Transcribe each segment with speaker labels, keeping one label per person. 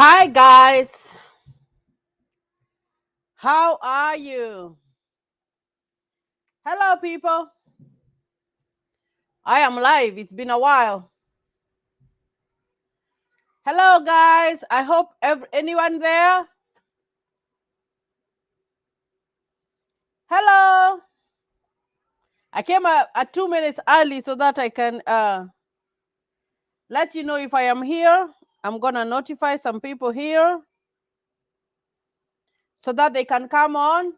Speaker 1: Hi, guys. How are you? Hello, people. I am live. It's been a while. Hello, guys. I hope anyone there. Hello. I came at 2 minutes early so that I can let you know if I am here. I'm going to notify some people here so that they can come on.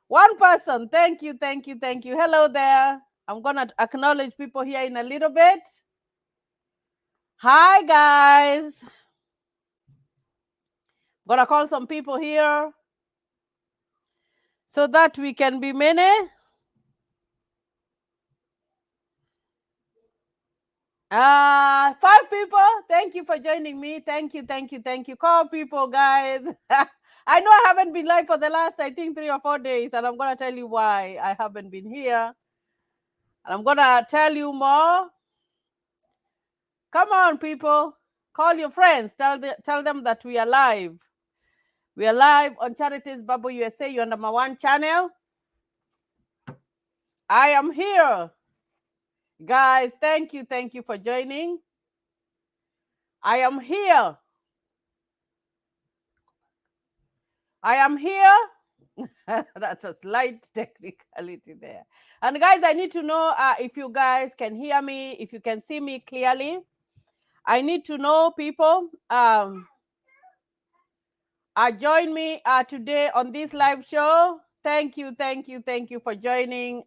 Speaker 1: One person. Thank you, thank you, thank you. Hello there. I'm going to acknowledge people here in a little bit. Hi, guys. Gonna call some people here so that we can be many. 5 people. Thank you for joining me. Thank you, thank you, thank you. Call people, guys. I know I haven't been live for the last, I think, 3 or 4 days, and I'm gonna tell you why I haven't been here. And I'm gonna tell you more. Come on, people. Call your friends. Tell them that we are live. We are live on Charities Bubble USA, your #1 channel. I am here. Guys, thank you for joining. I am here. I am here. That's a slight technicality there. And guys, I need to know if you guys can hear me, if you can see me clearly. I need to know, people. Join me today on this live show. Thank you for joining.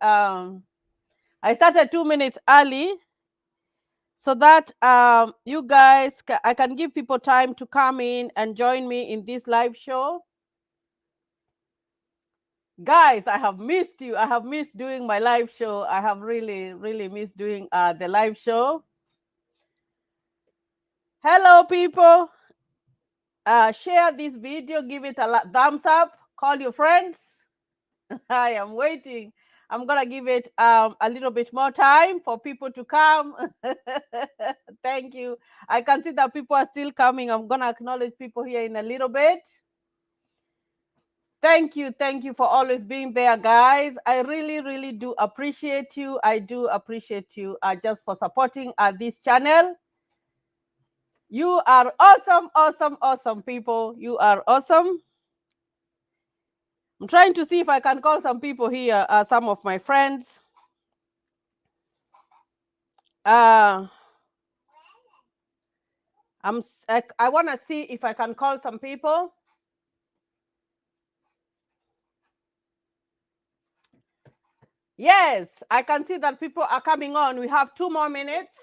Speaker 1: I started 2 minutes early so that you guys, I can give people time to come in and join me in this live show. Guys, I have missed you. I have missed doing my live show. I have really missed doing the live show. Hello, people. Share this video. Give it a thumbs up. Call your friends. I am waiting. I'm going to give it a little bit more time for people to come. Thank you. I can see that people are still coming. I'm going to acknowledge people here in a little bit. Thank you for always being there, guys. I really do appreciate you. I do appreciate you just for supporting this channel. You are awesome people. You are awesome. I'm trying to see if I can call some people here, some of my friends. I want to see if I can call some people. Yes, I can see that people are coming on. We have 2 more minutes.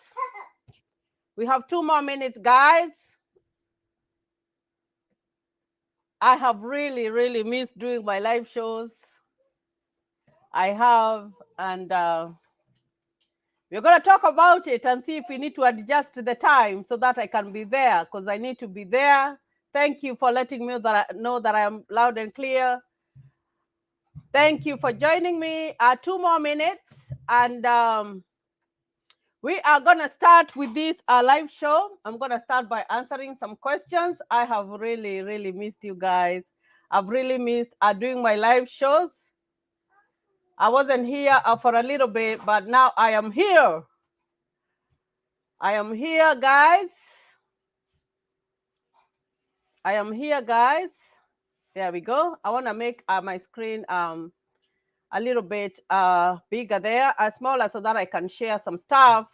Speaker 1: We have 2 more minutes, guys. I have really missed doing my live shows. I have, and we're going to talk about it and see if we need to adjust the time so that I can be there, because I need to be there. Thank you for letting me know that I am loud and clear. Thank you for joining me. 2 more minutes, and we are going to start with this live show. I'm going to start by answering some questions. I have really missed you guys. I've really missed doing my live shows. I wasn't here for a little bit, but now I am here. I am here, guys. I am here, guys. There we go. I want to make my screen a little bit bigger there, smaller, so that I can share some stuff.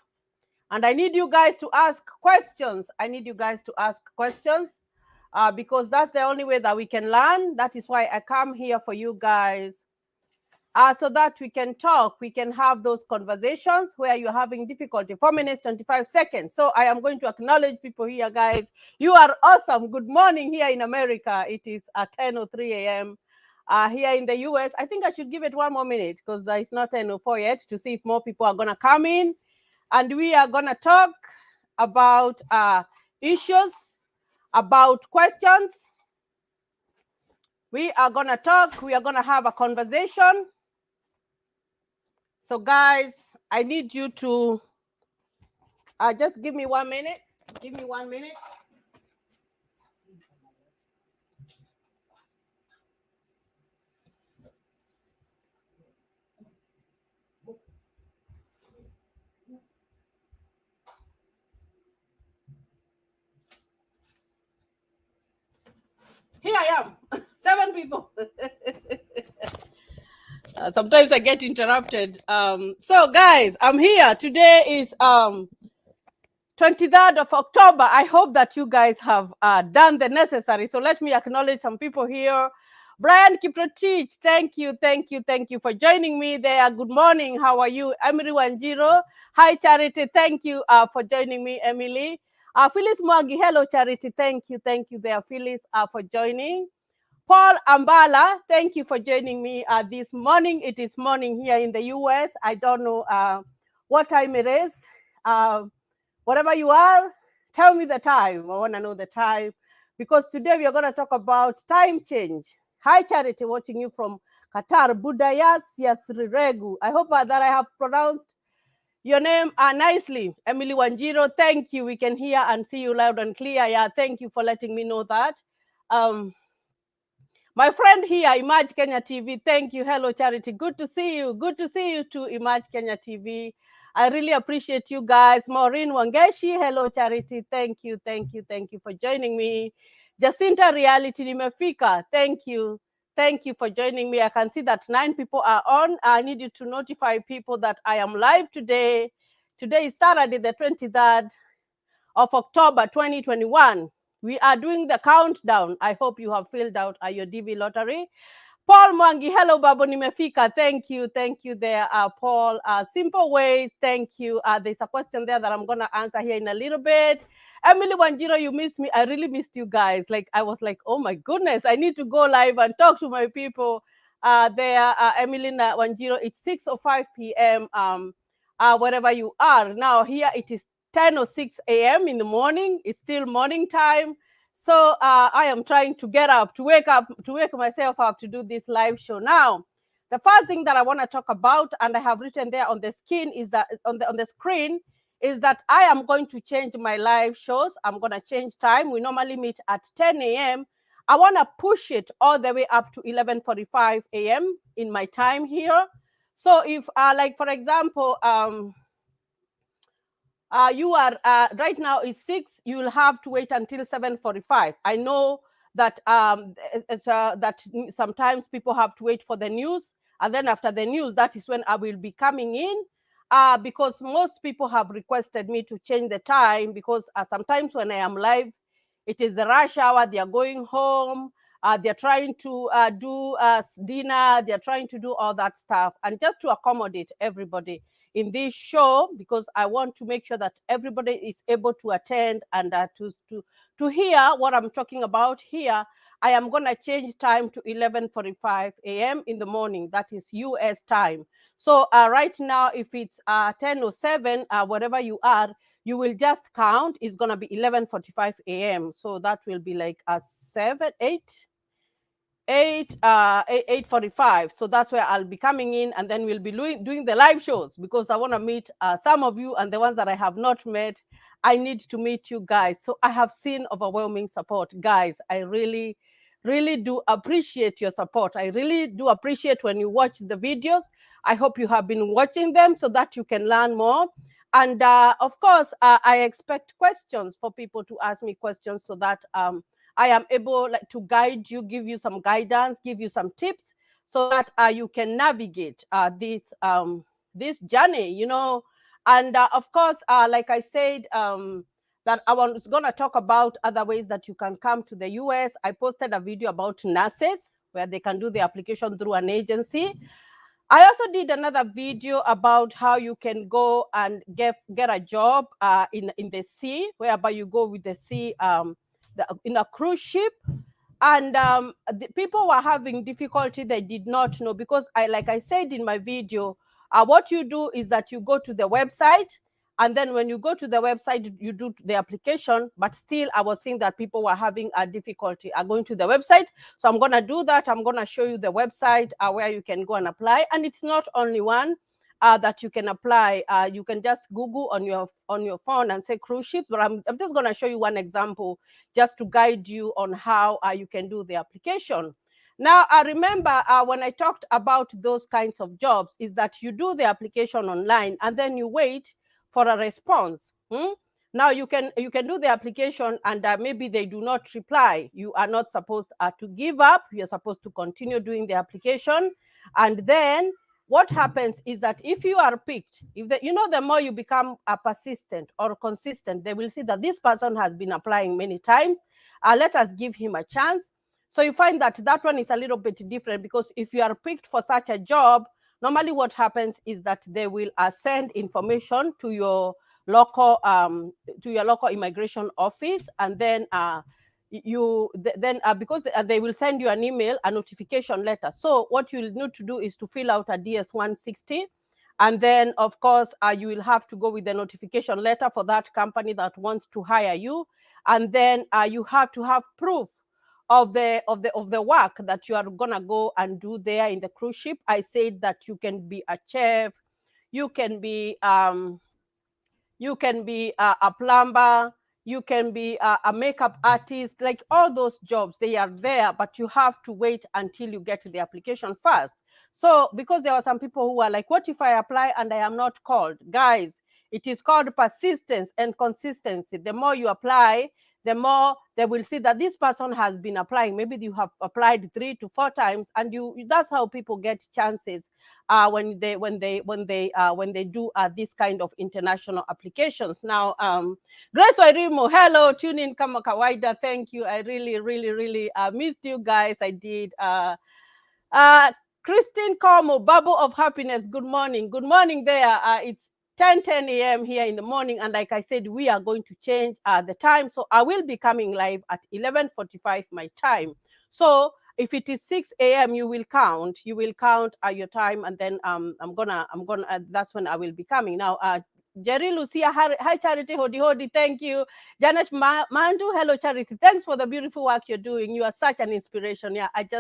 Speaker 1: And I need you guys to ask questions. I need you guys to ask questions because that's the only way that we can learn. That is why I come here for you guys. So that we can talk, we can have those conversations where you're having difficulty. 4 minutes, 25 seconds. So I am going to acknowledge people here, guys. You are awesome. Good morning here in America. It is 10:03 a.m. Here in the US. I think I should give it 1 more minute because it's not 10:04 yet, to see if more people are going to come in. And we are going to talk about issues, about questions. We are going to talk. We are going to have a conversation. So, guys, I need you to just give me 1 minute. Give me 1 minute. people. Sometimes I get interrupted. So guys, I'm here. Today is 23rd of October. I hope that you guys have done the necessary. So let me acknowledge some people here. Brian Kiprotich, thank you for joining me there. Good morning. How are you? Emily Wanjiro. Hi, Charity. Thank you for joining me, Emily. Phyllis Mwagi. Hello, Charity. Thank you there, Phyllis, for joining. Paul Ambala, thank you for joining me this morning. It is morning here in the US. I don't know what time it is. Whatever you are, tell me the time. I want to know the time because today we are going to talk about time change. Hi, Charity, watching you from Qatar. Budayas Yasriregu. I hope that I have pronounced your name nicely. Emily Wanjiro, thank you. We can hear and see you loud and clear. Yeah, thank you for letting me know that. My friend here, Emerge Kenya TV, thank you. Hello, Charity. Good to see you. Good to see you too, Emerge Kenya TV. I really appreciate you guys. Maureen Wangeshi, hello, Charity. Thank you for joining me. Jacinta Reality Nimefika, thank you. Thank you for joining me. I can see that 9 people are on. I need you to notify people that I am live today. Today is Saturday, the 23rd of October, 2021. We are doing the countdown. I hope you have filled out your DV lottery. Paul Mwangi, hello, Babu Nimefika. Thank you there, Paul. Simple ways, thank you. There's a question there that I'm going to answer here in a little bit. Emily Wanjiro, you missed me. I really missed you guys. Like, I was like, oh my goodness, I need to go live and talk to my people there. Emily Wanjiro, it's 6:05 p.m. Wherever you are. Now, here it is 10:06 a.m. in the morning. It's still morning time. So I am trying to get up, to wake myself up to do this live show. Now, the first thing that I want to talk about, and I have written there on the screen, is that on the screen is that I am going to change my live shows. I'm going to change time. We normally meet at 10 a.m. I want to push it all the way up to 11:45 a.m. in my time here. So if, like, for example, you are right now is 6, you will have to wait until 7:45. I know that that sometimes people have to wait for the news, and then after the news, that is when I will be coming in, because most people have requested me to change the time, because sometimes when I am live, it is the rush hour, they are going home, they're trying to do dinner, they're trying to do all that stuff, and just to accommodate everybody in this show, because I want to make sure that everybody is able to attend and to hear what I'm talking about here. I am going to change time to 11:45 a.m. in the morning. That is US time. So right now, if it's 10:07, wherever you are, you will just count. It's going to be 11:45 a.m. So that will be like a 8:45. So that's where I'll be coming in, and then we'll be doing the live shows, because I want to meet some of you, and the ones that I have not met, I need to meet you guys. So I have seen overwhelming support, guys. I really do appreciate your support. I really do appreciate when you watch the videos. I hope you have been watching them so that you can learn more. And of course, I expect questions for people to ask me questions, so that I am able to guide you, give you some guidance, give you some tips, so that you can navigate this journey, you know. And of course, like I said, that I was going to talk about other ways that you can come to the US. I posted a video about nurses, where they can do the application through an agency. I also did another video about how you can go and get a job in the sea, whereby you go with the sea in a cruise ship. And the people were having difficulty. They did not know, because like I said in my video, what you do is that you go to the website, and then when you go to the website, you do the application. But still, I was seeing that people were having a difficulty going to the website. So I'm going to do that. I'm going to show you the website where you can go and apply. And it's not only one that you can apply. You can just Google on your phone and say cruise ships. But I'm just going to show you one example, just to guide you on how you can do the application. Now, I remember when I talked about those kinds of jobs, is that you do the application online, and then you wait for a response. Now you can do the application, and maybe they do not reply. You are not supposed to give up. You're supposed to continue doing the application. And then what happens is that if you are picked, if the more you become persistent or consistent, they will see that this person has been applying many times. Let us give him a chance. So you find that that one is a little bit different, because if you are picked for such a job, normally what happens is that they will send information to your local immigration office, and then because they will send you an email, a notification letter. So what you'll need to do is to fill out a DS-160, and then of course you will have to go with the notification letter for that company that wants to hire you, and then you have to have proof of the work that you are gonna go and do there in the cruise ship. I said that you can be a chef, you can be a plumber, you can be a makeup artist, like all those jobs, they are there, but you have to wait until you get the application first. So because there were some people who were like, what if I apply and I am not called? Guys, it is called persistence and consistency. The more you apply, the more they will see that this person has been applying. Maybe you have applied 3 to 4 times, and that's how people get chances when they do this kind of international applications. Now, Grace Wairimu, hello, tune in kama kawaida. Thank you. I really missed you guys. I did. Christine Como, Bubble of Happiness, good morning. Good morning there. It's 10 a.m. here in the morning, and like I said, we are going to change the time. So I will be coming live at 11:45 my time. So if it is 6 a.m., you will count your time, and then I'm gonna that's when I will be coming. Now Jerry Lucia, hi Charity, hodi, thank you. Janet Mandu, hello Charity, thanks for the beautiful work you're doing. You are such an inspiration. Yeah, it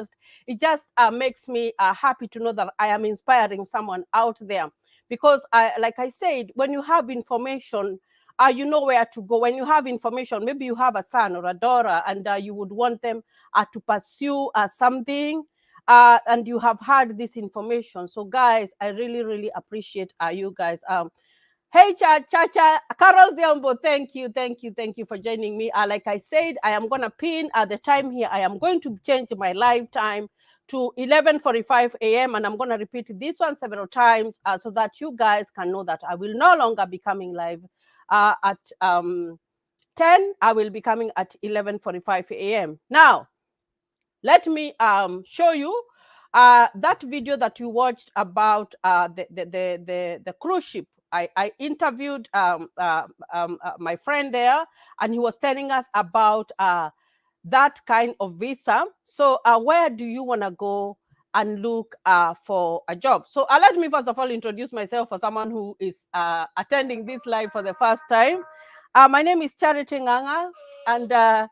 Speaker 1: just makes me happy to know that I am inspiring someone out there, because like I said, when you have information, you know where to go. When you have information, maybe you have a son or a daughter, and you would want them to pursue something, and you have had this information. So guys, I really appreciate you guys. Hey, Chacha, Carol Ziombo, thank you for joining me. Like I said, I am going to pin at the time here. I am going to change my live time to 11:45 a.m. and I'm going to repeat this one several times so that you guys can know that I will no longer be coming live at 10. I will be coming at 11:45 a.m. Now, let me show you that video that you watched about the cruise ship. I interviewed my friend there, and he was telling us about that kind of visa. So where do you want to go and look for a job? So let me first of all introduce myself for someone who is attending this live for the first time. My name is Charity Nganga, and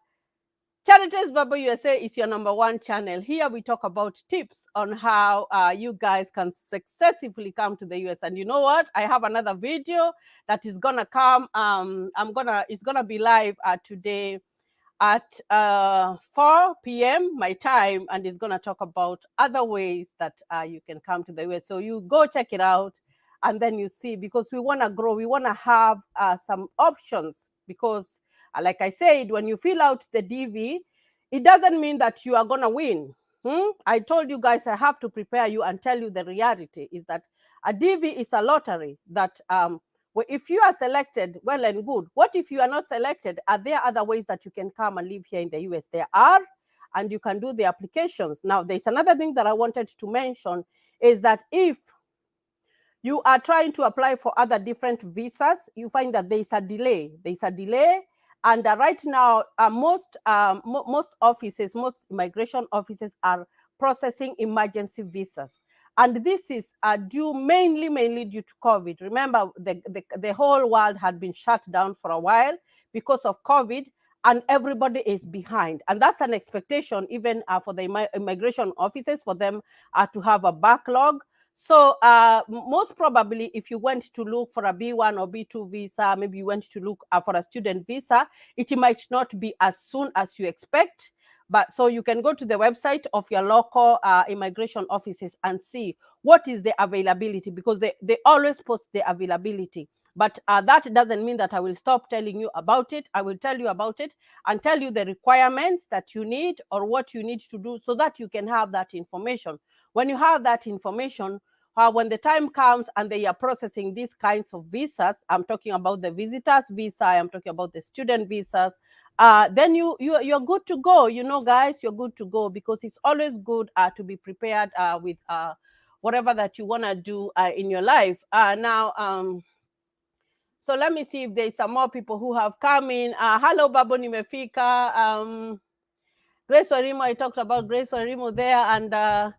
Speaker 1: Charities Bubble USA is your #1 channel. Here we talk about tips on how you guys can successfully come to the US. And you know what? I have another video that is gonna come. It's gonna be live today at 4 p.m. my time, and it's gonna talk about other ways that you can come to the US. So you go check it out, and then you see, because we wanna grow, we wanna have some options, because like I said, when you fill out the DV, it doesn't mean that you are going to win. I told you guys I have to prepare you and tell you the reality is that a DV is a lottery, that if you are selected, well and good. What if you are not selected? Are there other ways that you can come and live here in the US? There are, and you can do the applications. Now, there's another thing that I wanted to mention, is that if you are trying to apply for other different visas, you find that there's a delay. And right now, most offices, most immigration offices are processing emergency visas. And this is due mainly due to COVID. Remember, the whole world had been shut down for a while because of COVID, and everybody is behind. And that's an expectation even for the immigration offices, for them to have a backlog. So most probably, if you went to look for a B1 or B2 visa, maybe you went to look for a student visa, it might not be as soon as you expect. But so you can go to the website of your local immigration offices and see what is the availability, because they always post the availability. But that doesn't mean that I will stop telling you about it. I will tell you about it and tell you the requirements that you need or what you need to do so that you can have that information. When you have that information, when the time comes and they are processing these kinds of visas, I'm talking about the visitors visa, I'm talking about the student visas, then you're good to go. Guys, you're good to go, because it's always good to be prepared with whatever that you want to do in your life. Now, so let me see if there's some more people who have come in. Hello, Babu Nimefika. Grace Warimo, I talked about Grace Warimo there, and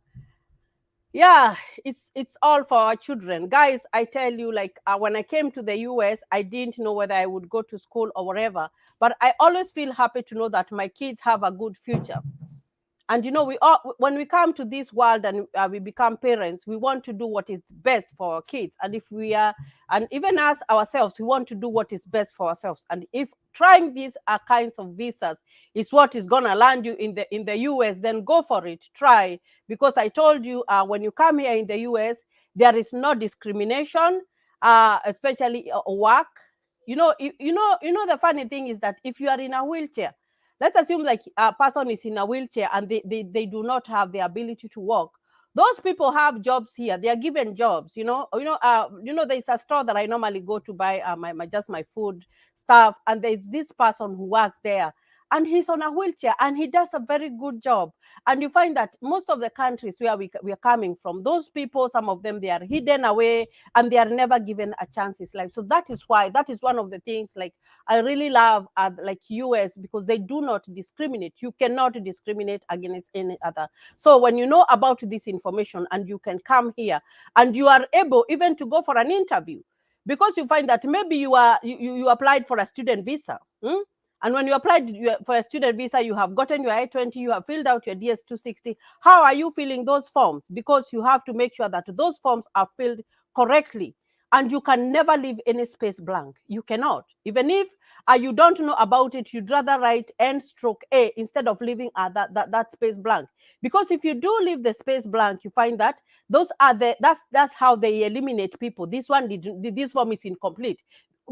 Speaker 1: yeah, it's all for our children. Guys, I tell you, like, when I came to the US, I didn't know whether I would go to school or whatever, but I always feel happy to know that my kids have a good future. And we all, when we come to this world and we become parents, we want to do what is best for our kids. And if we are, and even us ourselves, we want to do what is best for ourselves. And if trying these kinds of visas is what is going to land you in the US, then go for it. Try, because I told you, when you come here in the US, there is no discrimination, especially work. The funny thing is that if you are in a wheelchair, let's assume like a person is in a wheelchair and they do not have the ability to walk. Those people have jobs here. They are given jobs. There's a store that I normally go to buy my food stuff, and there's this person who works there, and he's on a wheelchair and he does a very good job. And you find that most of the countries where we are coming from, those people, some of them, they are hidden away and they are never given a chance in life. So that is one of the things, like, I really love like US, because they do not discriminate. You cannot discriminate against any other. So when you know about this information and you can come here and you are able even to go for an interview, because you find that maybe you applied for a student visa. And when you applied for a student visa, you have gotten your I-20, you have filled out your DS-260. How are you filling those forms? Because you have to make sure that those forms are filled correctly. And you can never leave any space blank. You cannot. Even if you don't know about it, you'd rather write N/A instead of leaving that space blank. Because if you do leave the space blank, you find that that's how they eliminate people. This form is incomplete.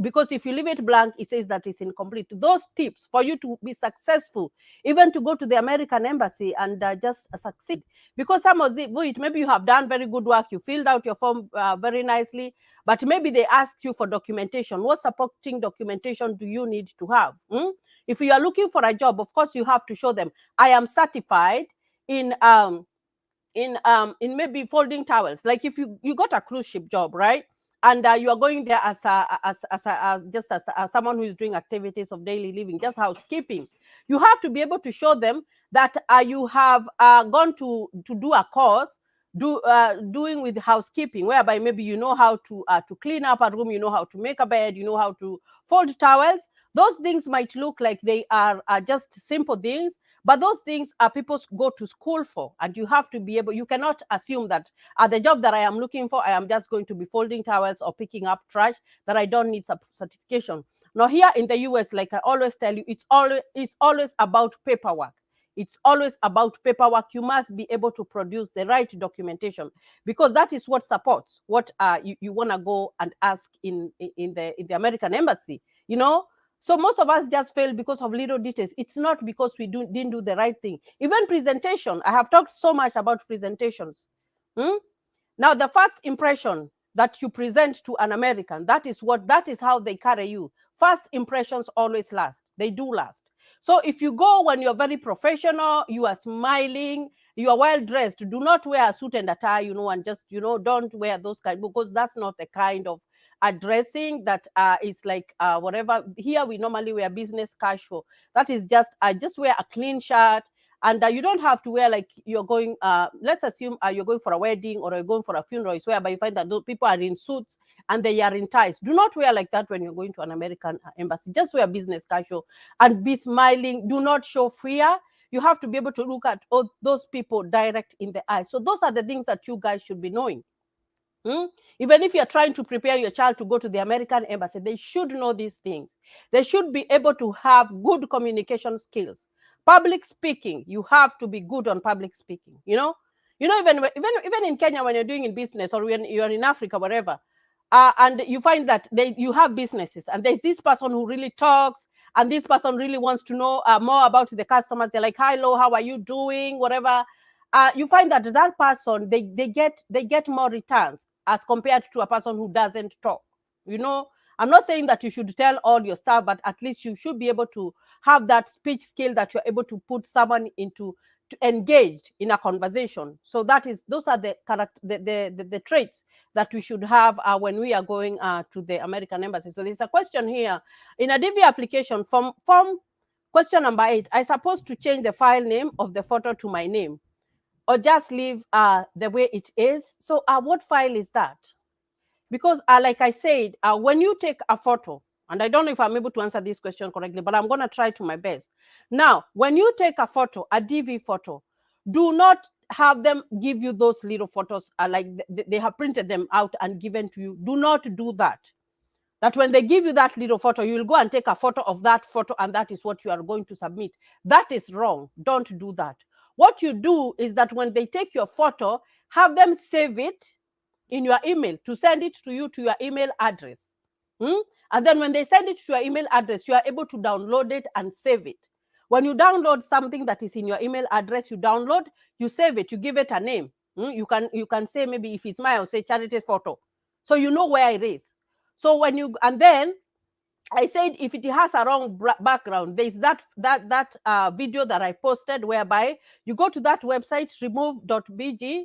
Speaker 1: Because if you leave it blank, it says that it's incomplete. Those tips for you to be successful, even to go to the American embassy and just succeed. Because some of it, maybe you have done very good work, you filled out your form very nicely, but maybe they asked you for documentation. What supporting documentation do you need to have? If you are looking for a job, of course you have to show them, I am certified in maybe folding towels. Like if you got a cruise ship job, right? And you are going there as someone who is doing activities of daily living, just housekeeping. You have to be able to show them that you have gone to do a course doing with housekeeping, whereby maybe you know how to clean up a room, you know how to make a bed, you know how to fold towels. Those things might look like they are just simple things, but those things are people go to school for, and you have to be able, you cannot assume that the job that I am looking for, I am just going to be folding towels or picking up trash, that I don't need certification. Now here in the US, like I always tell you, it's always about paperwork. It's always about paperwork. You must be able to produce the right documentation, because that is what supports what you want to go and ask in the American embassy. So most of us just fail because of little details. It's not because we didn't do the right thing. Even presentation, I have talked so much about presentations. Now, the first impression that you present to an American, that is how they carry you. First impressions always last. They do last. So if you go when you're very professional, you are smiling, you are well dressed, do not wear a suit and a tie, and just, don't wear those kind, because that's not the kind of addressing that is like whatever. Here we normally wear business casual. That is just wear a clean shirt, and you don't have to wear like you're going, let's assume you're going for a wedding or you're going for a funeral, it's whereby you find that those people are in suits and they are in ties. Do not wear like that when you're going to an American embassy. Just wear business casual and be smiling. Do not show fear. You have to be able to look at all those people direct in the eye. So those are the things that you guys should be knowing. Even if you're trying to prepare your child to go to the American embassy, they should know these things. They should be able to have good communication skills. Public speaking, you have to be good on public speaking. Even in Kenya, when you're doing in business, or when you're in Africa, wherever, and you find that you have businesses, and there's this person who really talks, and this person really wants to know more about the customers. They're like, hello, how are you doing, whatever. You find that that person, they get more returns as compared to a person who doesn't talk. You know, I'm not saying that you should tell all your stuff, but at least you should be able to have that speech skill that you're able to put someone into, to engaged in a conversation. So those are the character, the traits that we should have when we are going to the American embassy. So there's a question here in a DV application form question number 8. I supposed to change the file name of the photo to my name, or just leave the way it is? So what file is that? Because like I said, when you take a photo, and I don't know if I'm able to answer this question correctly, but I'm going to try to my best. Now, when you take a photo, a DV photo, do not have them give you those little photos like they have printed them out and given to you. Do not do that. That when they give you that little photo, you will go and take a photo of that photo, and that is what you are going to submit. That is wrong. Don't do that. What you do is that when they take your photo, have them save it in your email to send it to you to your email address. And then when they send it to your email address, you are able to download it and save it. When you download something that is in your email address, you download, you save it, you give it a name. You can say, maybe if it's mine, I'll say charity photo. So you know where it is. So when you, and then I said, if it has a wrong background, there's that video that I posted whereby you go to that website, remove.bg,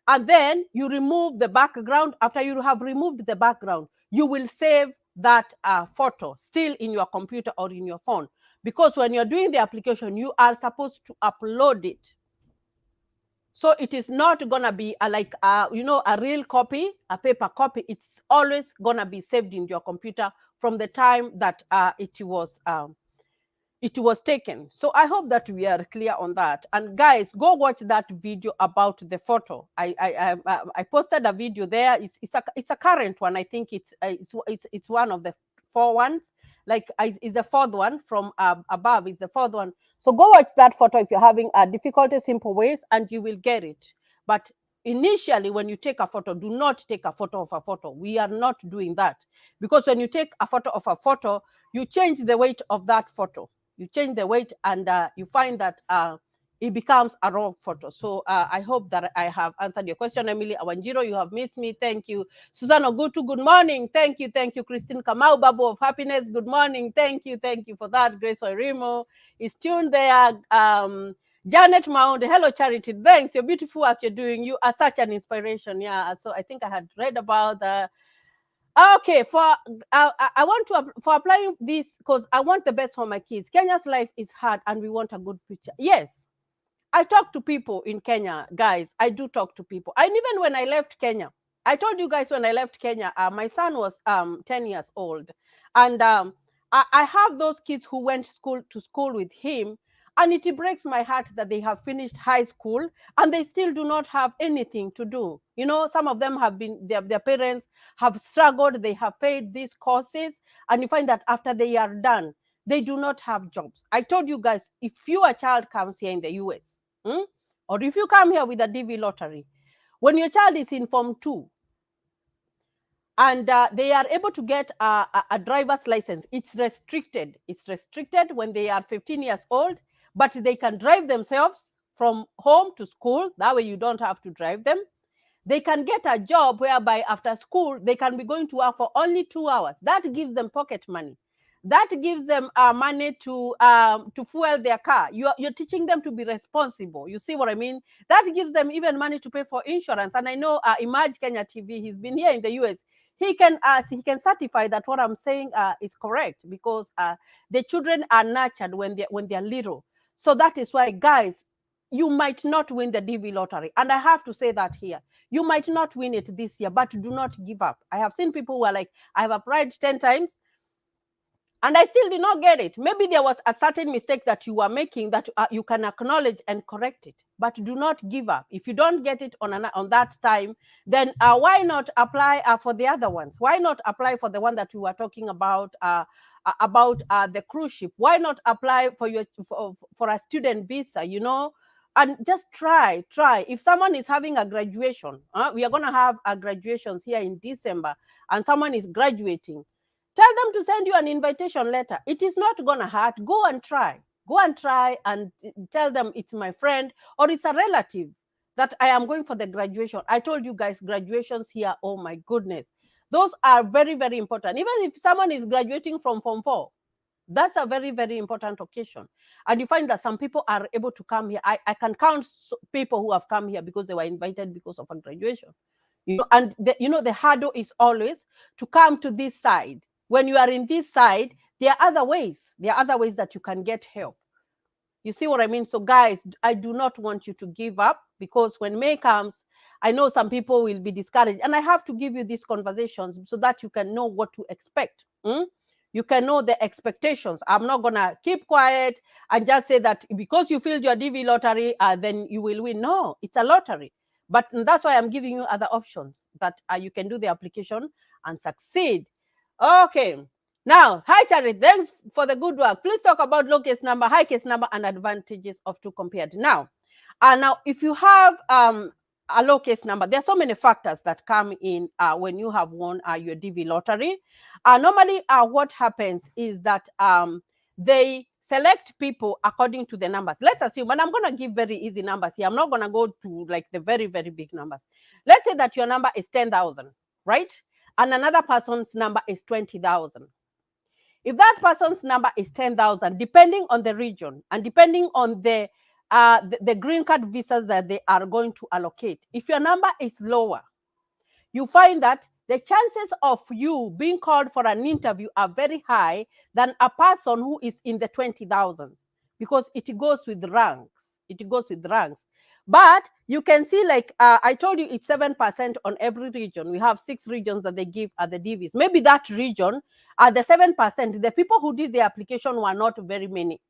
Speaker 1: and then you remove the background. After you have removed the background, you will save that photo still in your computer or in your phone, because when you're doing the application, you are supposed to upload it. So it is not gonna be like a real copy, a paper copy. It's always gonna be saved in your computer from the time that it was taken. So I hope that we are clear on that. And guys, go watch that video about the photo. I posted a video there. It's a current one. I think it's one of the 4 ones. Like is the 4th one from above. Is the 4th one. So go watch that photo if you're having a difficulty, simple ways, and you will get it. But initially, when you take a photo, do not take a photo of a photo. We are not doing that, because when you take a photo of a photo, you change the weight of that photo. You change the weight, and you find that it becomes a wrong photo. So I hope that I have answered your question. Emily Awanjiro, you have missed me. Thank you. Susan Ogutu, good morning. Thank you. Thank you. Christine Kamau, Babu of Happiness, good morning. Thank you. Thank you for that. Grace Oirimo is tuned there. Janet Mound, hello Charity. Thanks. Your beautiful work you're doing. You are such an inspiration. Yeah. So I think I had read about the. Okay, I want to for applying this, because I want the best for my kids. Kenya's life is hard, and we want a good future. Yes, I talk to people in Kenya, guys. I do talk to people. And even when I left Kenya, I told you guys when I left Kenya, my son was 10 years old, and I have those kids who went to school with him. And it breaks my heart that they have finished high school and they still do not have anything to do. You know, some of them have been, their parents have struggled, they have paid these courses, and you find that after they are done, they do not have jobs. I told you guys, if your child comes here in the US, or if you come here with a DV lottery, when your child is in Form 2, and they are able to get a driver's license, it's restricted. It's restricted when they are 15 years old, but they can drive themselves from home to school. That way you don't have to drive them. They can get a job whereby after school, they can be going to work for only 2 hours. That gives them pocket money. That gives them money to fuel their car. You're teaching them to be responsible. You see what I mean? That gives them even money to pay for insurance. And I know Image Kenya TV, he's been here in the US. He can certify that what I'm saying is correct, because the children are nurtured when they're little. So that is why, guys, you might not win the DV lottery. And I have to say that here. You might not win it this year, but do not give up. I have seen people who are like, I have applied 10 times and I still did not get it. Maybe there was a certain mistake that you are making that you can acknowledge and correct it, but do not give up. If you don't get it on that time, then why not apply for the other ones? Why not apply for the one that we were talking about the cruise ship? Why not apply for a student visa? You know, And just try. If someone is having a graduation, we are going to have a graduations here in December, and someone is graduating, tell them to send you an invitation letter. It is not going to hurt. Go and try and tell them it's my friend or it's a relative that I am going for the graduation. I told you guys, graduations here, oh my goodness, those are very, very important. Even if someone is graduating from Form 4, that's a very, very important occasion. And you find that some people are able to come here. I can count people who have come here because they were invited because of a graduation. And the hurdle is always to come to this side. When you are in this side, there are other ways. There are other ways that you can get help. You see what I mean? So guys, I do not want you to give up, because when May comes, I know some people will be discouraged. And I have to give you these conversations so that you can know what to expect. You can know the expectations. I'm not going to keep quiet and just say that because you filled your DV lottery, then you will win. No, it's a lottery. But that's why I'm giving you other options that you can do the application and succeed. Okay. Now, hi, Charity. Thanks for the good work. Please talk about low case number, high case number, and advantages of two compared. Now, if you have a low case number, there are so many factors that come in when you have won your DV lottery. Normally, what happens is that they select people according to the numbers. Let's assume, and I'm going to give very easy numbers here. I'm not going to go to like the very, very big numbers. Let's say that your number is 10,000, right? And another person's number is 20,000. If that person's number is 10,000, depending on the region and depending on the green card visas that they are going to allocate, if your number is lower, you find that the chances of you being called for an interview are very high than a person who is in the 20,000s, because it goes with ranks. But you can see, like I told you, it's 7% on every region. We have 6 regions that they give at the DVs. Maybe that region, the 7%, the people who did the application were not very many.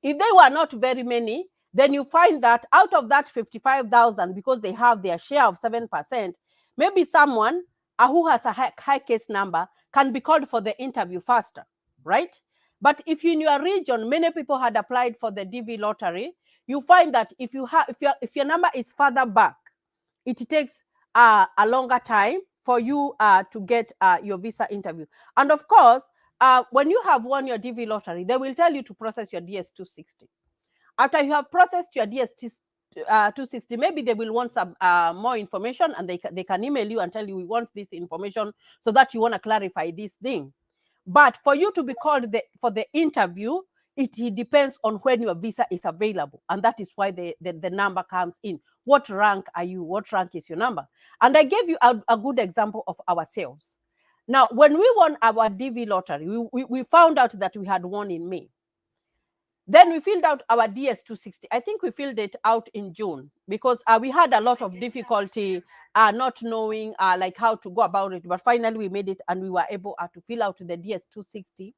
Speaker 1: If they were not very many, then you find that out of that 55,000, because they have their share of 7%, maybe someone who has a high case number can be called for the interview faster, right? But if in your region, many people had applied for the DV lottery, you find that if your number is further back, it takes a longer time for you to get your visa interview. And of course, when you have won your DV lottery, they will tell you to process your DS-260. After you have processed your DS-260, maybe they will want some more information, and they can email you and tell you, we want this information so that you want to clarify this thing. But for you to be called for the interview, it depends on when your visa is available. And that is why the number comes in. What rank are you? What rank is your number? And I gave you a good example of ourselves. Now, when we won our DV lottery, we found out that we had won in May. Then we filled out our DS-260. I think we filled it out in June, because we had a lot of difficulty not knowing like how to go about it. But finally we made it, and we were able to fill out the DS-260.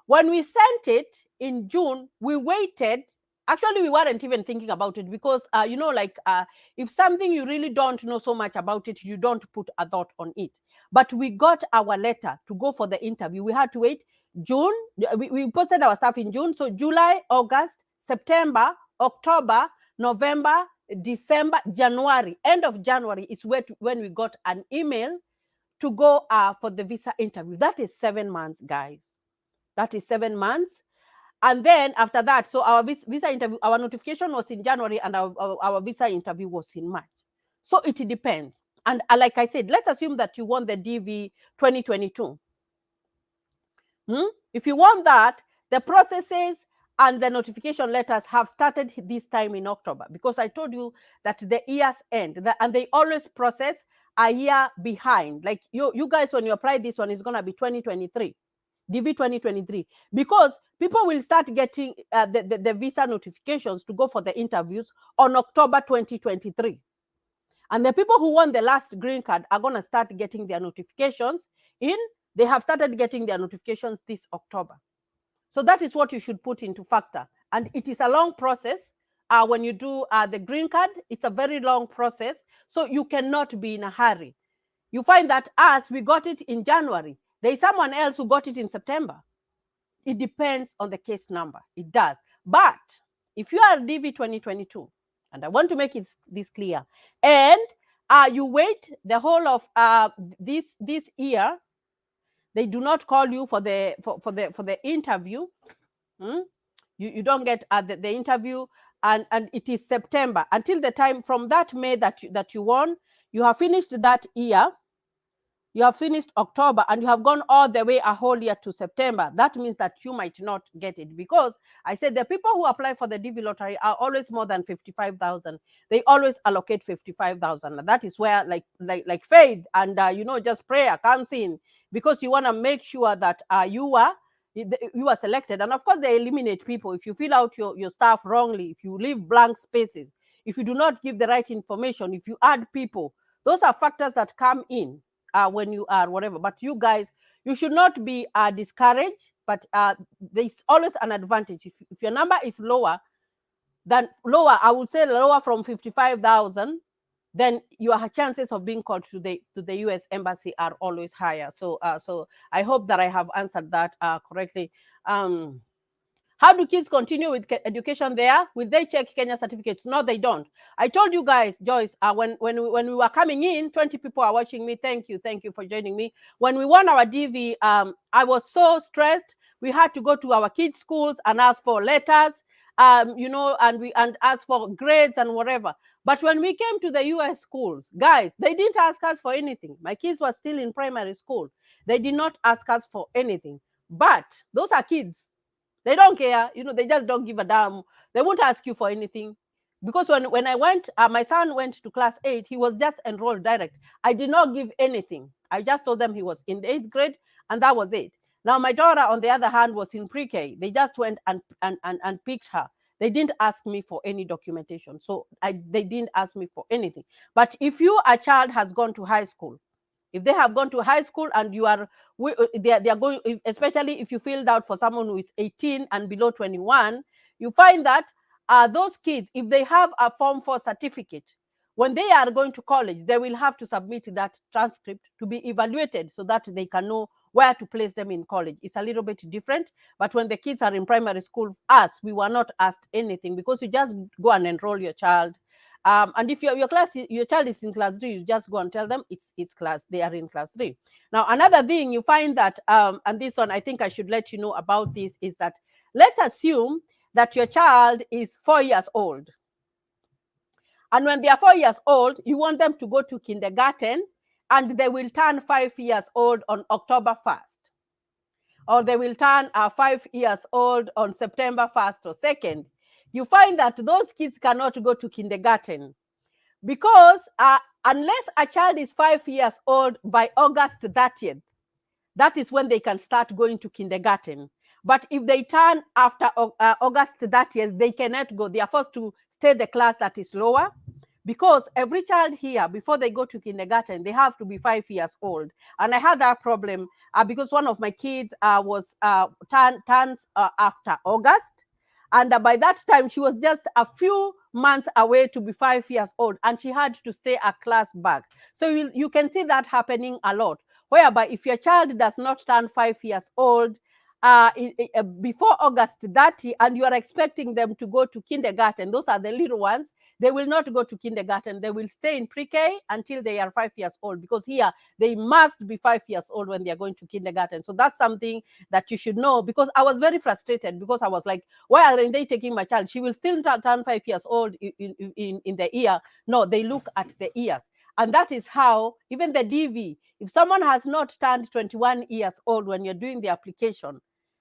Speaker 1: When we sent it in June, we waited. Actually, we weren't even thinking about it, because if something you really don't know so much about it, you don't put a thought on it. But we got our letter to go for the interview. We had to wait June. We posted our stuff in June. So July, August, September, October, November, December, January. End of January is when we got an email to go for the visa interview. That is 7 months, guys. That is 7 months. And then after that, so our visa interview, our notification was in January, and our visa interview was in March. So it depends. And like I said, let's assume that you won the DV 2022. If you want that, the processes and the notification letters have started this time in October, because I told you that the years end, and they always process a year behind. Like you guys, when you apply this one, it's going to be 2023, DV 2023, because people will start getting the visa notifications to go for the interviews on October 2023. And the people who won the last green card are going to start getting their notifications they have started getting their notifications this October. So that is what you should put into factor. And it is a long process. When you do the green card, it's a very long process. So you cannot be in a hurry. You find that we got it in January. There is someone else who got it in September. It depends on the case number. It does. But if you are DV 2022, and I want to make this clear, and you wait the whole of this year, they do not call you for the interview. You don't get the interview, and it is September until the time from that May that you won. You have finished that year. You have finished October and you have gone all the way a whole year to September. That means that you might not get it, because I said the people who apply for the DV lottery are always more than 55,000. They always allocate 55,000. That is where like faith and just prayer comes in, because you want to make sure that you are selected. And of course, they eliminate people if you fill out your stuff wrongly, if you leave blank spaces, if you do not give the right information, if you add people. Those are factors that come in when you are whatever. But you guys, you should not be discouraged, but there's always an advantage. If your number is lower, I would say lower from 55,000, then your chances of being called to the US embassy are always higher. So I hope that I have answered that correctly. How do kids continue with education there? Will they check Kenya certificates? No, they don't. I told you guys, Joyce, when we were coming in, 20 people are watching me. Thank you for joining me. When we won our DV, I was so stressed. We had to go to our kids' schools and ask for letters, and ask for grades and whatever. But when we came to the US schools, guys, they didn't ask us for anything. My kids were still in primary school. They did not ask us for anything. But those are kids. They don't care, they just don't give a damn. They won't ask you for anything. Because when I went, my son went to class 8, he was just enrolled direct. I did not give anything. I just told them he was in the 8th grade, and that was it. Now, my daughter, on the other hand, was in pre-K. They just went and picked her. They didn't ask me for any documentation. So they didn't ask me for anything. But if a child has gone to high school, if they have gone to high school and they are going, especially if you filled out for someone who is 18 and below 21, you find that those kids, if they have a Form 4 certificate, when they are going to college, they will have to submit that transcript to be evaluated so that they can know where to place them in college. It's a little bit different. But when the kids are in primary school, we were not asked anything, because you just go and enroll your child. And if your child is in class 3, you just go and tell them it's class, they are in class 3. Now, another thing you find that, and this one, I think I should let you know about this, is that let's assume that your child is 4 years old. And when they are 4 years old, you want them to go to kindergarten, and they will turn 5 years old on October 1st. Or they will turn 5 years old on September 1st or 2nd. You find that those kids cannot go to kindergarten, because unless a child is 5 years old by August 30th, that is when they can start going to kindergarten. But if they turn after August 30th, they cannot go. They are forced to stay the class that is lower, because every child here, before they go to kindergarten, they have to be 5 years old. And I had that problem because one of my kids turns after August. And by that time, she was just a few months away to be 5 years old, and she had to stay a class back. So you can see that happening a lot, whereby if your child does not turn 5 years old before August 30, and you are expecting them to go to kindergarten, those are the little ones, they will not go to kindergarten. They will stay in pre-K until they are 5 years old, because here they must be 5 years old when they are going to kindergarten. So that's something that you should know, because I was very frustrated, because I was like, why aren't they taking my child? She will still turn 5 years old in the year. No, they look at the years. And that is how, even the DV, if someone has not turned 21 years old when you're doing the application,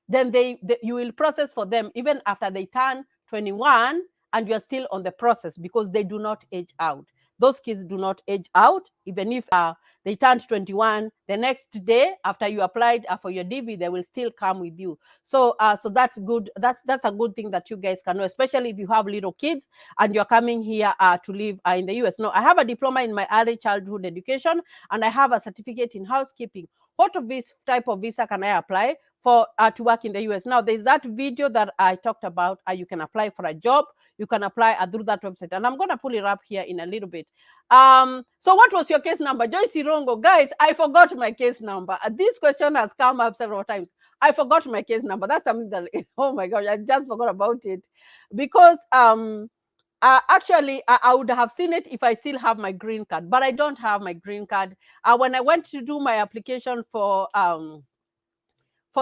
Speaker 1: then you will process for them even after they turn 21, and you're still on the process, because they do not age out. Those kids do not age out. Even if they turned 21, the next day after you applied for your DV, they will still come with you. So that's good. That's a good thing that you guys can know, especially if you have little kids and you're coming here to live in the US. No, I have a diploma in my early childhood education, and I have a certificate in housekeeping. What of this type of visa can I apply for to work in the US? Now, there's that video that I talked about. You can apply for a job. you can apply through that website. And I'm going to pull it up here in a little bit. So what was your case number? Joyce Irongo. Guys, I forgot my case number. This question has come up several times. I forgot my case number. That's something that, oh my gosh, I just forgot about it. Because actually, I would have seen it if I still have my green card, but I don't have my green card. When I went to do my application for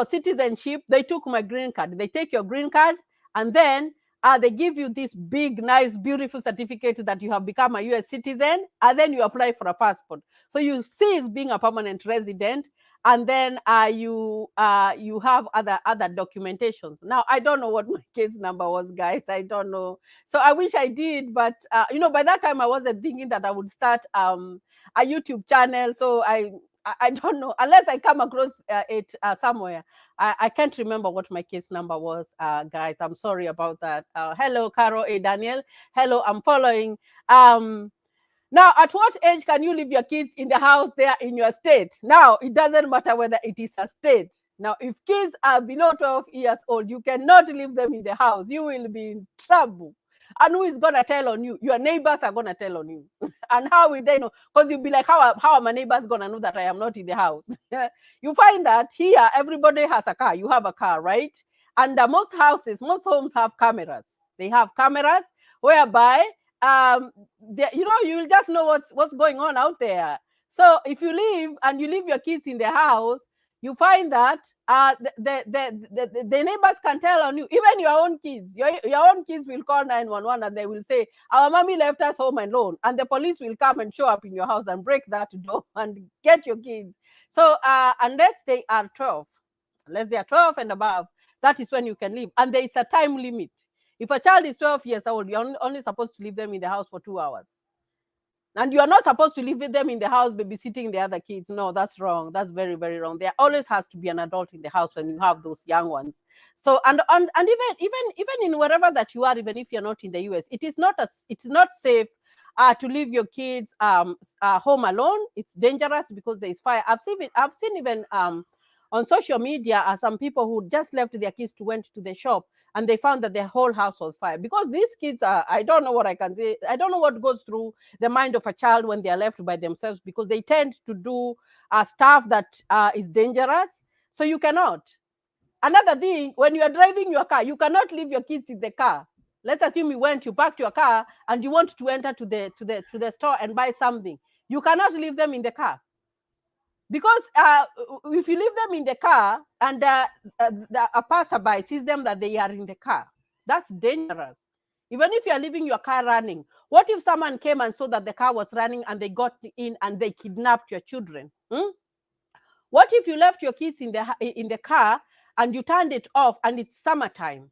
Speaker 1: citizenship, they took my green card. They take your green card, and then they give you this big, nice, beautiful certificate that you have become a US citizen, and then you apply for a passport. So you cease being a permanent resident, and then you have other documentations. Now, I don't know what my case number was, guys. I don't know. So I wish I did, but by that time I wasn't thinking that I would start a YouTube channel. So I don't know, unless I come across it somewhere. I can't remember what my case number was, guys. I'm sorry about that. Hello, Caro A. Daniel. Hello, I'm following. Now, at what age can you leave your kids in the house there in your state? Now, it doesn't matter whether it is a state. Now, if kids are below 12 years old, you cannot leave them in the house. You will be in trouble. And who is going to tell on you? Your neighbors are going to tell on you. And how will they know? Because you'll be like, how are my neighbors going to know that I am not in the house? You find that here, everybody has a car. You have a car, right? And most homes have cameras. They have cameras whereby, you'll just know what's going on out there. So if you leave and you leave your kids in the house, you find that the neighbors can tell on you. Even your own kids, your own kids will call 911 and they will say, our mommy left us home alone, and the police will come and show up in your house and break that door and get your kids. So unless they are 12 and above, that is when you can leave, and there is a time limit. If a child is 12 years old, you're only supposed to leave them in the house for 2 hours. And you are not supposed to leave them in the house babysitting the other kids. No, that's wrong. That's very, very wrong. There always has to be an adult in the house when you have those young ones. So and even in wherever that you are, even if you're not in the US, it's not safe to leave your kids home alone. It's dangerous because there is fire. I've seen even on social media some people who just left their kids went to the shop, and they found that their whole house was fire. Because these kids are, I don't know what I can say. I don't know what goes through the mind of a child when they are left by themselves, because they tend to do stuff that is dangerous. So you cannot. Another thing, when you are driving your car, you cannot leave your kids in the car. Let's assume you parked your car and you want to enter to the store and buy something. You cannot leave them in the car. Because if you leave them in the car and a passerby sees them that they are in the car, that's dangerous. Even if you are leaving your car running, what if someone came and saw that the car was running and they got in and they kidnapped your children? What if you left your kids in the car and you turned it off and it's summertime?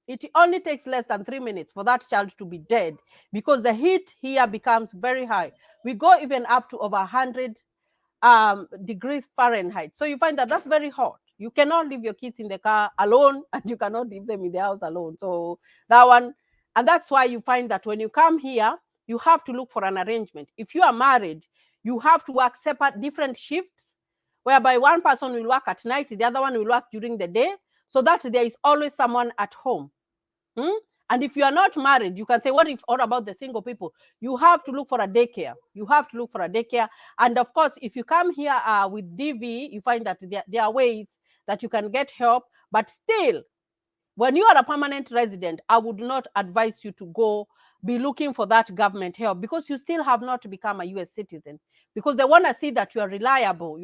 Speaker 1: It only takes less than 3 minutes for that child to be dead, because the heat here becomes very high. We go even up to over 100 degrees Fahrenheit. So you find that that's very hot. You cannot leave your kids in the car alone, and you cannot leave them in the house alone. So that one, and that's why you find that when you come here, you have to look for an arrangement. If you are married, you have to work separate different shifts, whereby one person will work at night, the other one will work during the day, so that there is always someone at home. And if you are not married, you can say, what about the single people? You have to look for a daycare. And of course, if you come here with DV, you find that there are ways that you can get help. But still, when you are a permanent resident, I would not advise you to go be looking for that government help, because you still have not become a US citizen. Because they want to see that you are reliable.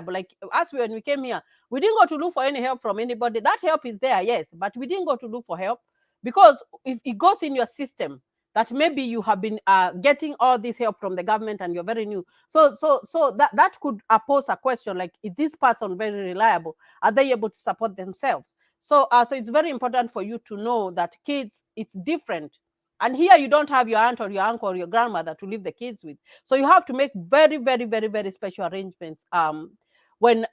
Speaker 1: Like us, when we came here, we didn't go to look for any help from anybody. That help is there, yes, but we didn't go to look for help. Because if it goes in your system that maybe you have been getting all this help from the government and you're very new, so that could pose a question like, is this person very reliable? Are they able to support themselves? So it's very important for you to know that kids, it's different. And here you don't have your aunt or your uncle or your grandmother to leave the kids with. So you have to make very, very, very, very special arrangements when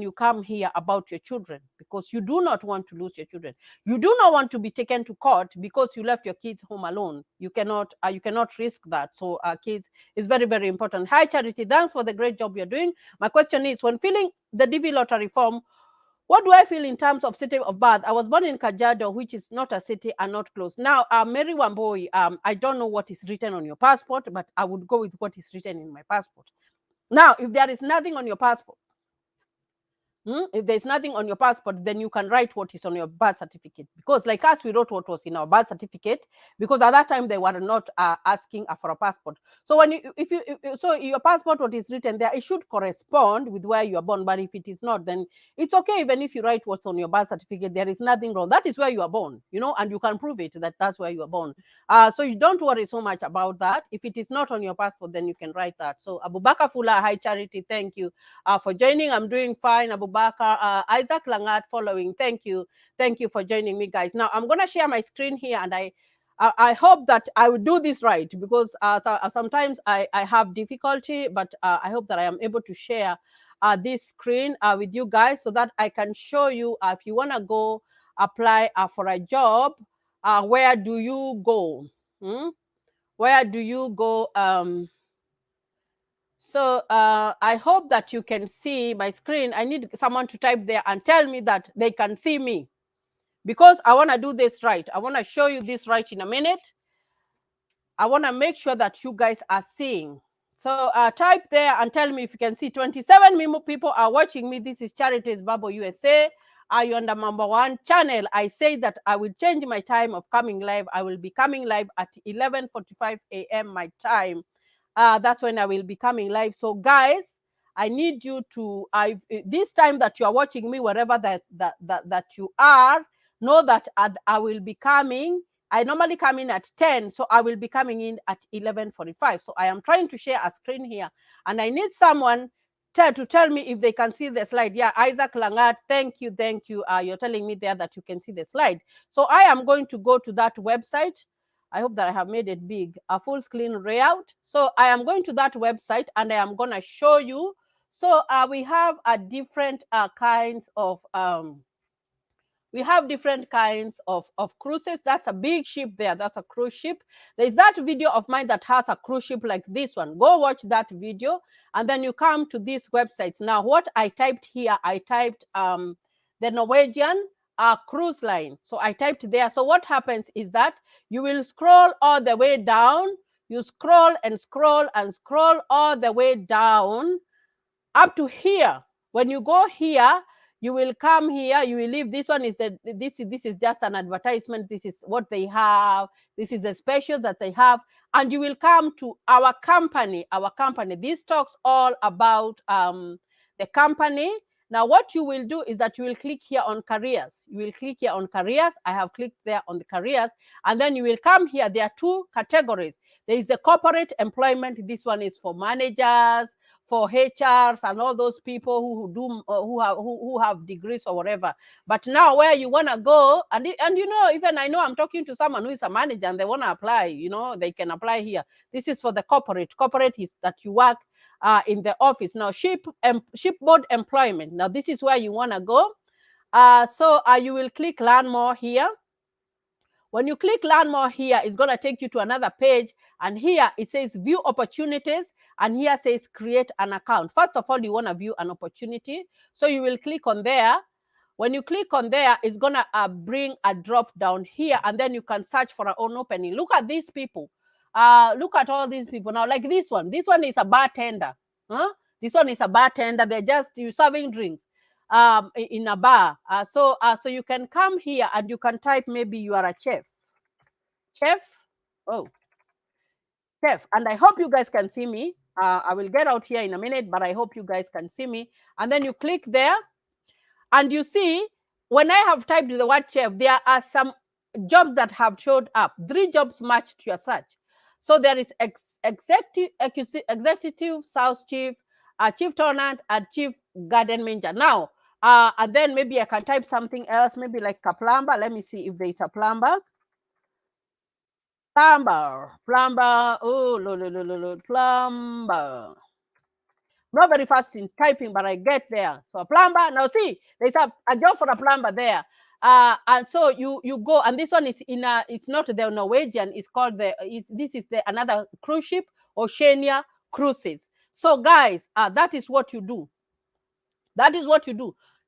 Speaker 1: you come here about your children, because you do not want to lose your children. You do not want to be taken to court because you left your kids home alone. You cannot risk that. So kids is very, very important. Hi, Charity, thanks for the great job you're doing. My question is, when filling the DV lottery form, What do I feel in terms of city of birth? I was born in Kajiado, which is not a city and not close. Now, Mary Wamboi, I don't know what is written on your passport, but I would go with what is written in my passport. Now, if there is nothing on your passport, if there's nothing on your passport, then you can write what is on your birth certificate. Because like us, we wrote what was in our birth certificate, because at that time they were not asking for a passport. So when so your passport, what is written there, it should correspond with where you are born. But if it is not, then it's okay. Even if you write what's on your birth certificate, there is nothing wrong. That is where you are born, and you can prove it that that's where you are born. So you don't worry so much about that. If it is not on your passport, then you can write that. So Abubakar Fula, hi Charity, thank you for joining. I'm doing fine. Abubakar, Isaac Langat following. Thank you for joining me, guys. Now I'm gonna share my screen here, and I hope that I will do this right, because sometimes I have difficulty, but I hope that I am able to share this screen with you guys, so that I can show you if you wanna go apply for a job, where do you go? Where do you go? So I hope that you can see my screen. I need someone to type there and tell me that they can see me, because I want to do this right. I want to show you this right in a minute. I want to make sure that you guys are seeing. So type there and tell me if you can see. 27 people are watching me. This is Charities Babo USA. Are you on the #1 channel? I say that I will change my time of coming live. I will be coming live at 11:45 a.m. my time. That's when I will be coming live. So guys, I need you to, this time that you are watching me, wherever that you are, know that I will be coming. I normally come in at 10, so I will be coming in at 11:45. So I am trying to share a screen here, and I need someone to tell me if they can see the slide. Yeah, Isaac Langat, thank you. You're telling me there that you can see the slide. So I am going to go to that website. I hope that I have made it big, a full screen layout. So I am going to that website, and I am going to show you. So we have different kinds of cruises. That's a big ship there. That's a cruise ship. There's that video of mine that has a cruise ship like this one. Go watch that video, and then you come to these websites. Now, what I typed here, I typed the Norwegian cruise line. So I typed there. So what happens is that you will scroll all the way down. You scroll and scroll and scroll all the way down up to here. When you go here, you will come here, you will leave. This one is this is just an advertisement. This is what they have. This is the special that they have. And you will come to our company. This talks all about the company. Now, what you will do is that you will click here on careers. I have clicked there on the careers, and then you will come here. There are two categories. There is the corporate employment. This one is for managers, for HRs, and all those people who have degrees or whatever. But now, where you want to go, and even I know I'm talking to someone who is a manager and they want to apply, they can apply here. This is for the corporate. Corporate is that you work in the office. Now, shipboard employment. Now, this is where you want to go. So you will click learn more here. When you click learn more here, it's going to take you to another page. And here it says view opportunities. And here says create an account. First of all, you want to view an opportunity. So you will click on there. When you click on there, it's going to bring a drop down here. And then you can search for an own opening. Look at these people. Look at all these people. Now, like this one. This one is a bartender. This one is a bartender. They're just serving drinks in a bar. So you can come here and you can type, maybe you are a chef. Chef. And I hope you guys can see me. I will get out here in a minute, but I hope you guys can see me. And then you click there, and you see, when I have typed the word chef, there are some jobs that have showed up. 3 jobs matched to your search. So there is executive sales chief, chief tenant, and chief garden manager. Now, and then maybe I can type something else, maybe like a plumber. Let me see if there is a plumber. Plumber. Plumber. Not very fast in typing, but I get there. So a plumber. Now see, there's a job for a plumber there. And so you go, and this one is it's not the Norwegian. It's called this is another cruise ship, Oceania Cruises. So guys, that is what you do.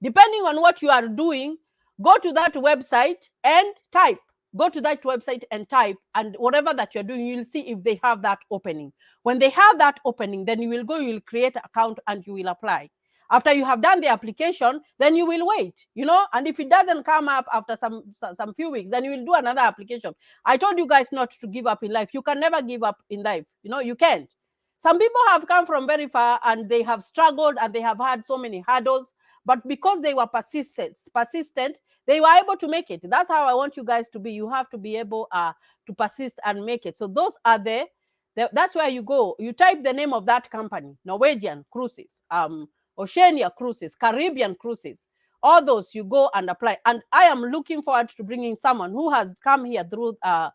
Speaker 1: Depending on what you are doing, go to that website and type. Go to that website and type, and whatever that you're doing, you'll see if they have that opening. When they have that opening, then you will go, you will create an account and you will apply. After you have done the application, then you will wait, and if it doesn't come up after some few weeks, then you will do another application. I told you guys not to give up in life. You can never give up in life. You can't. Some people have come from very far and they have struggled and they have had so many hurdles, but because they were persistent, they were able to make it. That's how I want you guys to be. You have to be able to persist and make it. So those are that's where you go. You type the name of that company: Norwegian Cruises, Oceania Cruises, Caribbean Cruises, all those. You go and apply. And I am looking forward to bringing someone who has come here through that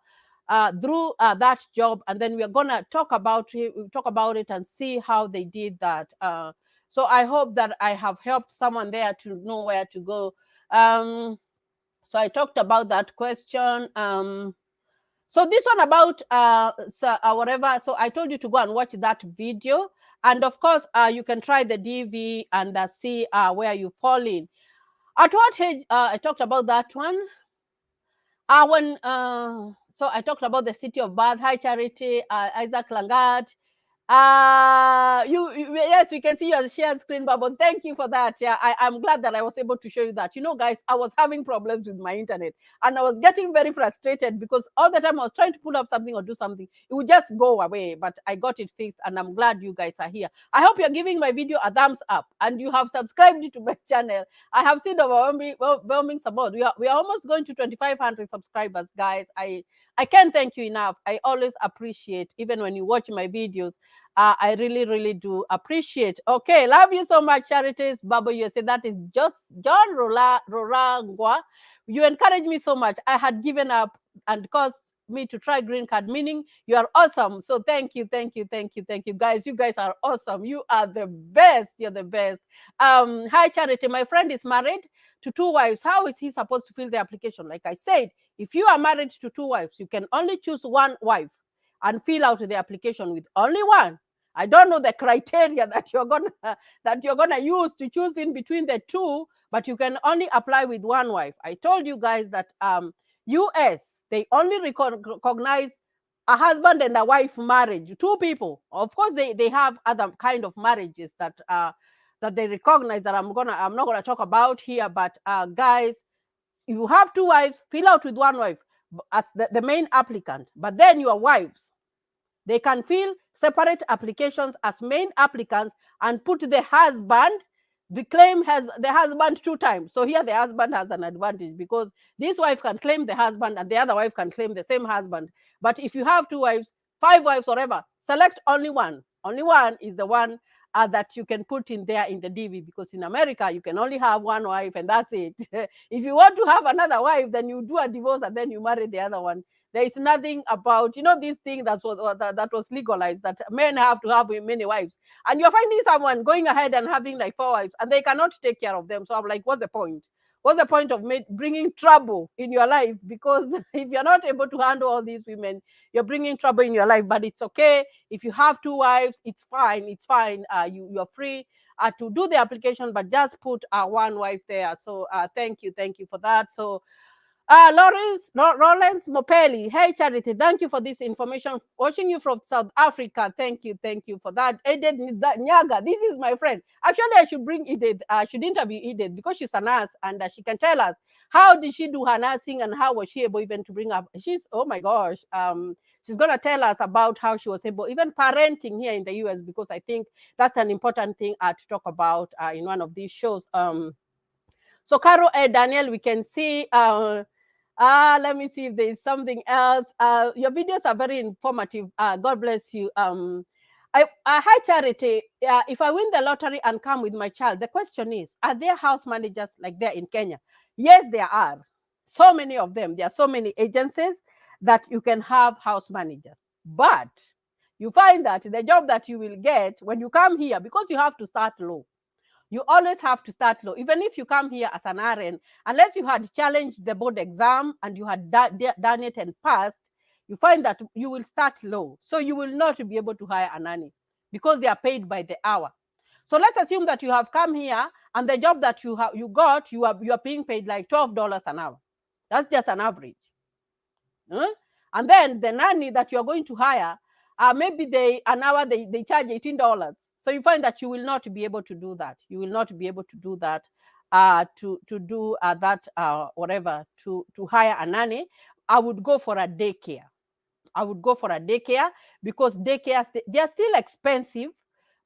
Speaker 1: job, and then we're gonna talk about it and see how they did that. So I hope that I have helped someone there to know where to go. So I talked about that question. So this one about whatever. So I told you to go and watch that video, and of course you can try the DV and see where you fall in. At what age? I talked about that one. So I talked about the city of birth. Hi, Charity, Isaac Langat. Yes, we can see your shared screen bubbles. Thank you for that. Yeah, I'm glad that I was able to show you that. Guys, I was having problems with my internet and I was getting very frustrated because all the time I was trying to pull up something or do something, it would just go away. But I got it fixed and I'm glad you guys are here. I hope you're giving my video a thumbs up and you have subscribed to my channel. I have seen overwhelming support. We are almost going to 2,500 subscribers, guys. I can't thank you enough. I always appreciate, even when you watch my videos. I really, really do appreciate. Okay, love you so much, Charities. Baba, you say that is just John Rorangwa. You encourage me so much. I had given up and caused me to try green card, meaning you are awesome. So thank you, guys. You guys are awesome. You are the best. You're the best. Hi, Charity. My friend is married to 2 wives. How is he supposed to fill the application? Like I said, if you are married to 2 wives, you can only choose 1 wife and fill out the application with only one. I don't know the criteria that you're gonna use to choose in between the 2, but you can only apply with 1 wife. I told you guys that US, they only recognize a husband and a wife marriage, 2 people. Of course, they have other kind of marriages that they recognize that I'm not gonna talk about here. But guys, you have 2 wives, fill out with 1 wife as the main applicant, but then your wives, they can fill separate applications as main applicants and put the husband, claim has the husband 2 times. So here the husband has an advantage because this wife can claim the husband and the other wife can claim the same husband. But if you have 2 wives, 5 wives, whatever, select only one. Only one is the one that you can put in there in the DV, because in America you can only have 1 wife and that's it. If you want to have another wife, then you do a divorce and then you marry the other one. There is nothing about, this thing that was legalized, that men have to have many wives. And you're finding someone going ahead and having like 4 wives and they cannot take care of them. So I'm like, what's the point? What's the point of bringing trouble in your life? Because if you're not able to handle all these women, you're bringing trouble in your life. But it's okay. If you have 2 wives, it's fine. It's fine. You're free to do the application, but just put 1 wife there. So thank you for that. So Lawrence Mopeli. Hey, Charity, thank you for this information. Watching you from South Africa. Thank you for that. Edith Nyaga, this is my friend. Actually, I should bring Edith. I should interview Edith because she's a nurse and she can tell us how did she do her nursing and how was she able even to bring up. Oh my gosh. She's gonna tell us about how she was able, even parenting here in the US, because I think that's an important thing to talk about in one of these shows. So Caro Daniel, we can see. Let me see if there is something else. Your videos are very informative. God bless you. Hi, Charity. If I win the lottery and come with my child, the question is, are there house managers like there in Kenya? Yes, there are. So many of them. There are so many agencies that you can have house managers. But you find that the job that you will get when you come here, because you have to start low. You always have to start low. Even if you come here as an RN, unless you had challenged the board exam and you had done it and passed, you find that you will start low. So you will not be able to hire a nanny because they are paid by the hour. So let's assume that you have come here and the job that you got, you are being paid like $12 an hour. That's just an average. And then the nanny that you're going to hire, maybe an hour they charge $18. So you find that you will not be able to do that. You will not be able to do that, to do that, whatever, to hire a nanny. I would go for a daycare. I would go for a daycare, because daycares, they are still expensive,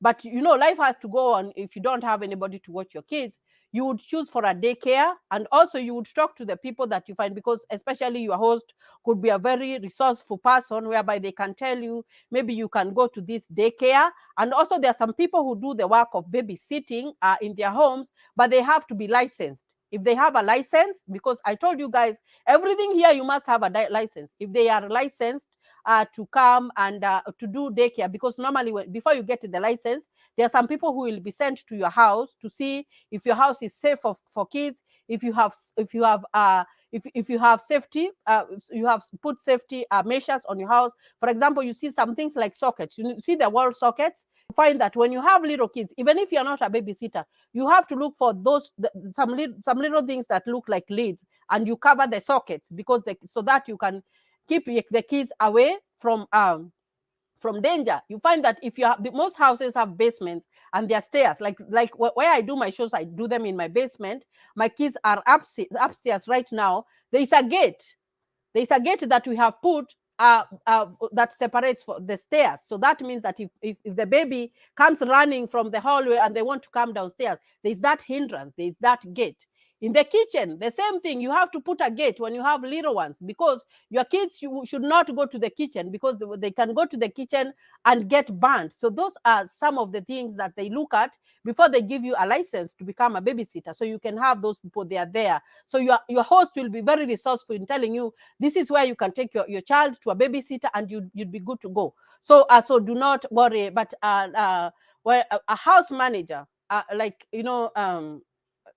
Speaker 1: but life has to go on. If you don't have anybody to watch your kids, you would choose for a daycare, and also you would talk to the people that you find, because especially your host could be a very resourceful person, whereby they can tell you, maybe you can go to this daycare. And also there are some people who do the work of babysitting in their homes, but they have to be licensed. If they have a license, because I told you guys, everything here you must have a license. If they are licensed to come and to do daycare, because normally before you get the license, there are some people who will be sent to your house to see if your house is safe for kids, if you have safety, you have put safety measures on your house. For example, you see some things like sockets. You see the wall sockets. You find that when you have little kids, even if you're not a babysitter, you have to look for some little things that look like lids, and you cover the sockets, because so that you can keep the kids away from danger. You find that if most houses have basements and their stairs, like where I do my shows, I do them in my basement. My kids are upstairs right now. There is a gate. There is a gate that we have put that separates the stairs. So that means that if the baby comes running from the hallway and they want to come downstairs, there is that hindrance. There is that gate. In the kitchen, the same thing. You have to put a gate when you have little ones, because your kids should not go to the kitchen, because they can go to the kitchen and get burnt. So those are some of the things that they look at before they give you a license to become a babysitter. So you can have those people, they are there. So your host will be very resourceful in telling you, this is where you can take your child to a babysitter, and you'd be good to go. So do not worry. But well, a house manager,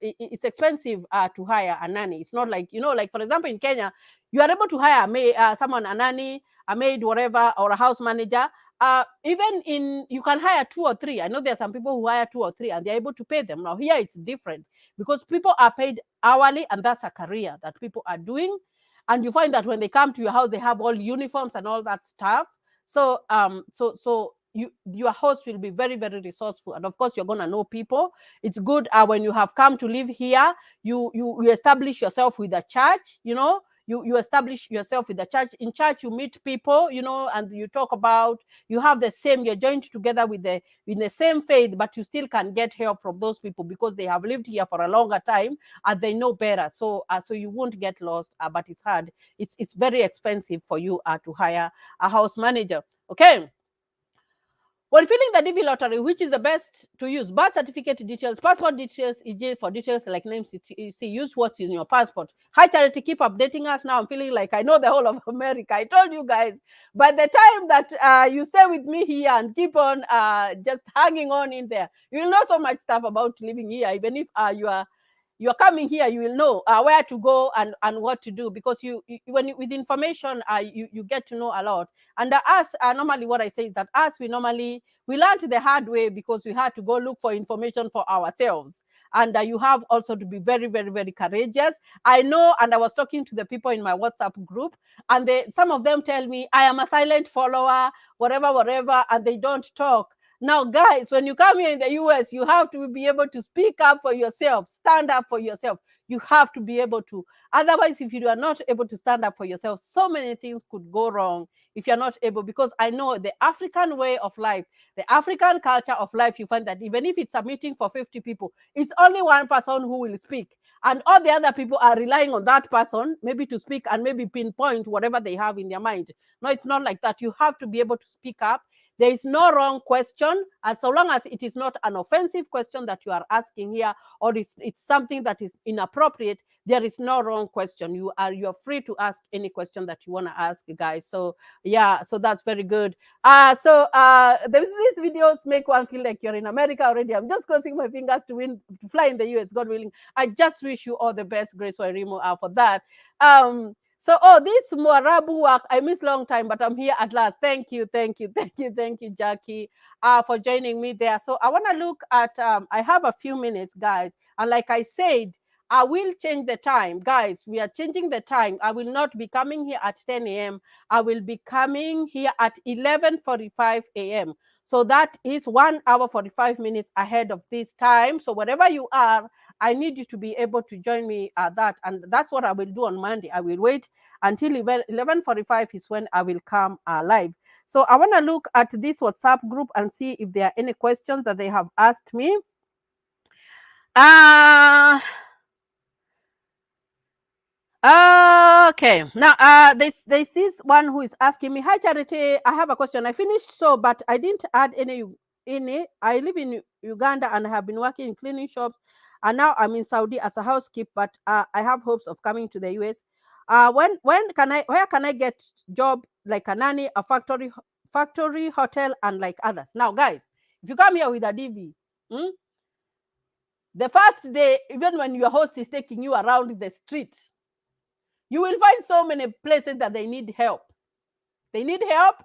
Speaker 1: it's expensive to hire a nanny. It's not like, like for example in Kenya, you are able to hire a nanny, a maid, whatever, or a house manager. Even you can hire 2 or 3. I know there are some people who hire 2 or 3 and they're able to pay them. Now here it's different, because people are paid hourly, and that's a career that people are doing. And you find that when they come to your house, they have all uniforms and all that stuff. So your host will be very, very resourceful, and of course you're going to know people. It's good when you have come to live here, you establish yourself with the church. You establish yourself with the church. In church you meet people, and you talk about, you're joined together in the same faith, but you still can get help from those people, because they have lived here for a longer time and they know better. So you won't get lost. But it's hard. It's very expensive for you to hire a house manager. Okay. When filling the DV lottery, which is the best to use? Birth certificate details, passport details, e.g. for details like names, use what's in your passport. Hi Charity, keep updating us. Now I'm feeling like I know the whole of America. I told you guys, by the time that you stay with me here and keep on just hanging on in there, you will know so much stuff about living here. Even if you are coming here, you will know where to go and what to do, because with information, you get to know a lot. And us, normally what I say is that we learned the hard way, because we had to go look for information for ourselves. And you have also to be very, very, very courageous. I know, and I was talking to the people in my WhatsApp group, and some of them tell me, I am a silent follower, whatever, and they don't talk. Now, guys, when you come here in the US, you have to be able to speak up for yourself, stand up for yourself. You have to be able to. Otherwise, if you are not able to stand up for yourself, so many things could go wrong if you're not able. Because I know the African way of life, the African culture of life, you find that even if it's a meeting for 50 people, it's only one person who will speak. And all the other people are relying on that person, maybe to speak and maybe pinpoint whatever they have in their mind. No, it's not like that. You have to be able to speak up. There is no wrong question, as so long as it is not an offensive question that you are asking here, or it's something that is inappropriate. There is no wrong question. You're free to ask any question that you want to ask, guys. So yeah, so that's very good. These videos make one feel like you're in America already. I'm just crossing my fingers to fly in the US, God willing. I just wish you all the best, Grace Wairimu, for that. This Mwarabu work, I missed long time, but I'm here at last. Thank you, Jackie, for joining me there. So I want to look at, I have a few minutes, guys. And like I said, I will change the time. Guys, we are changing the time. I will not be coming here at 10 a.m. I will be coming here at 11:45 a.m. So that is 1 hour 45 minutes ahead of this time. So wherever you are, I need you to be able to join me at that. And that's what I will do on Monday. I will wait until 11:45 is when I will come live. So I want to look at this WhatsApp group and see if there are any questions that they have asked me. Okay, now there's this one who is asking me, hi Charity, I have a question. I finished but I didn't add any. I live in Uganda and have been working in cleaning shops, and now I'm in Saudi as a housekeeper, but I have hopes of coming to the US. Where can I get job like a nanny, a factory, hotel, and like others? Now guys, if you come here with a DV, the first day, even when your host is taking you around the street, you will find so many places that they need help. They need help.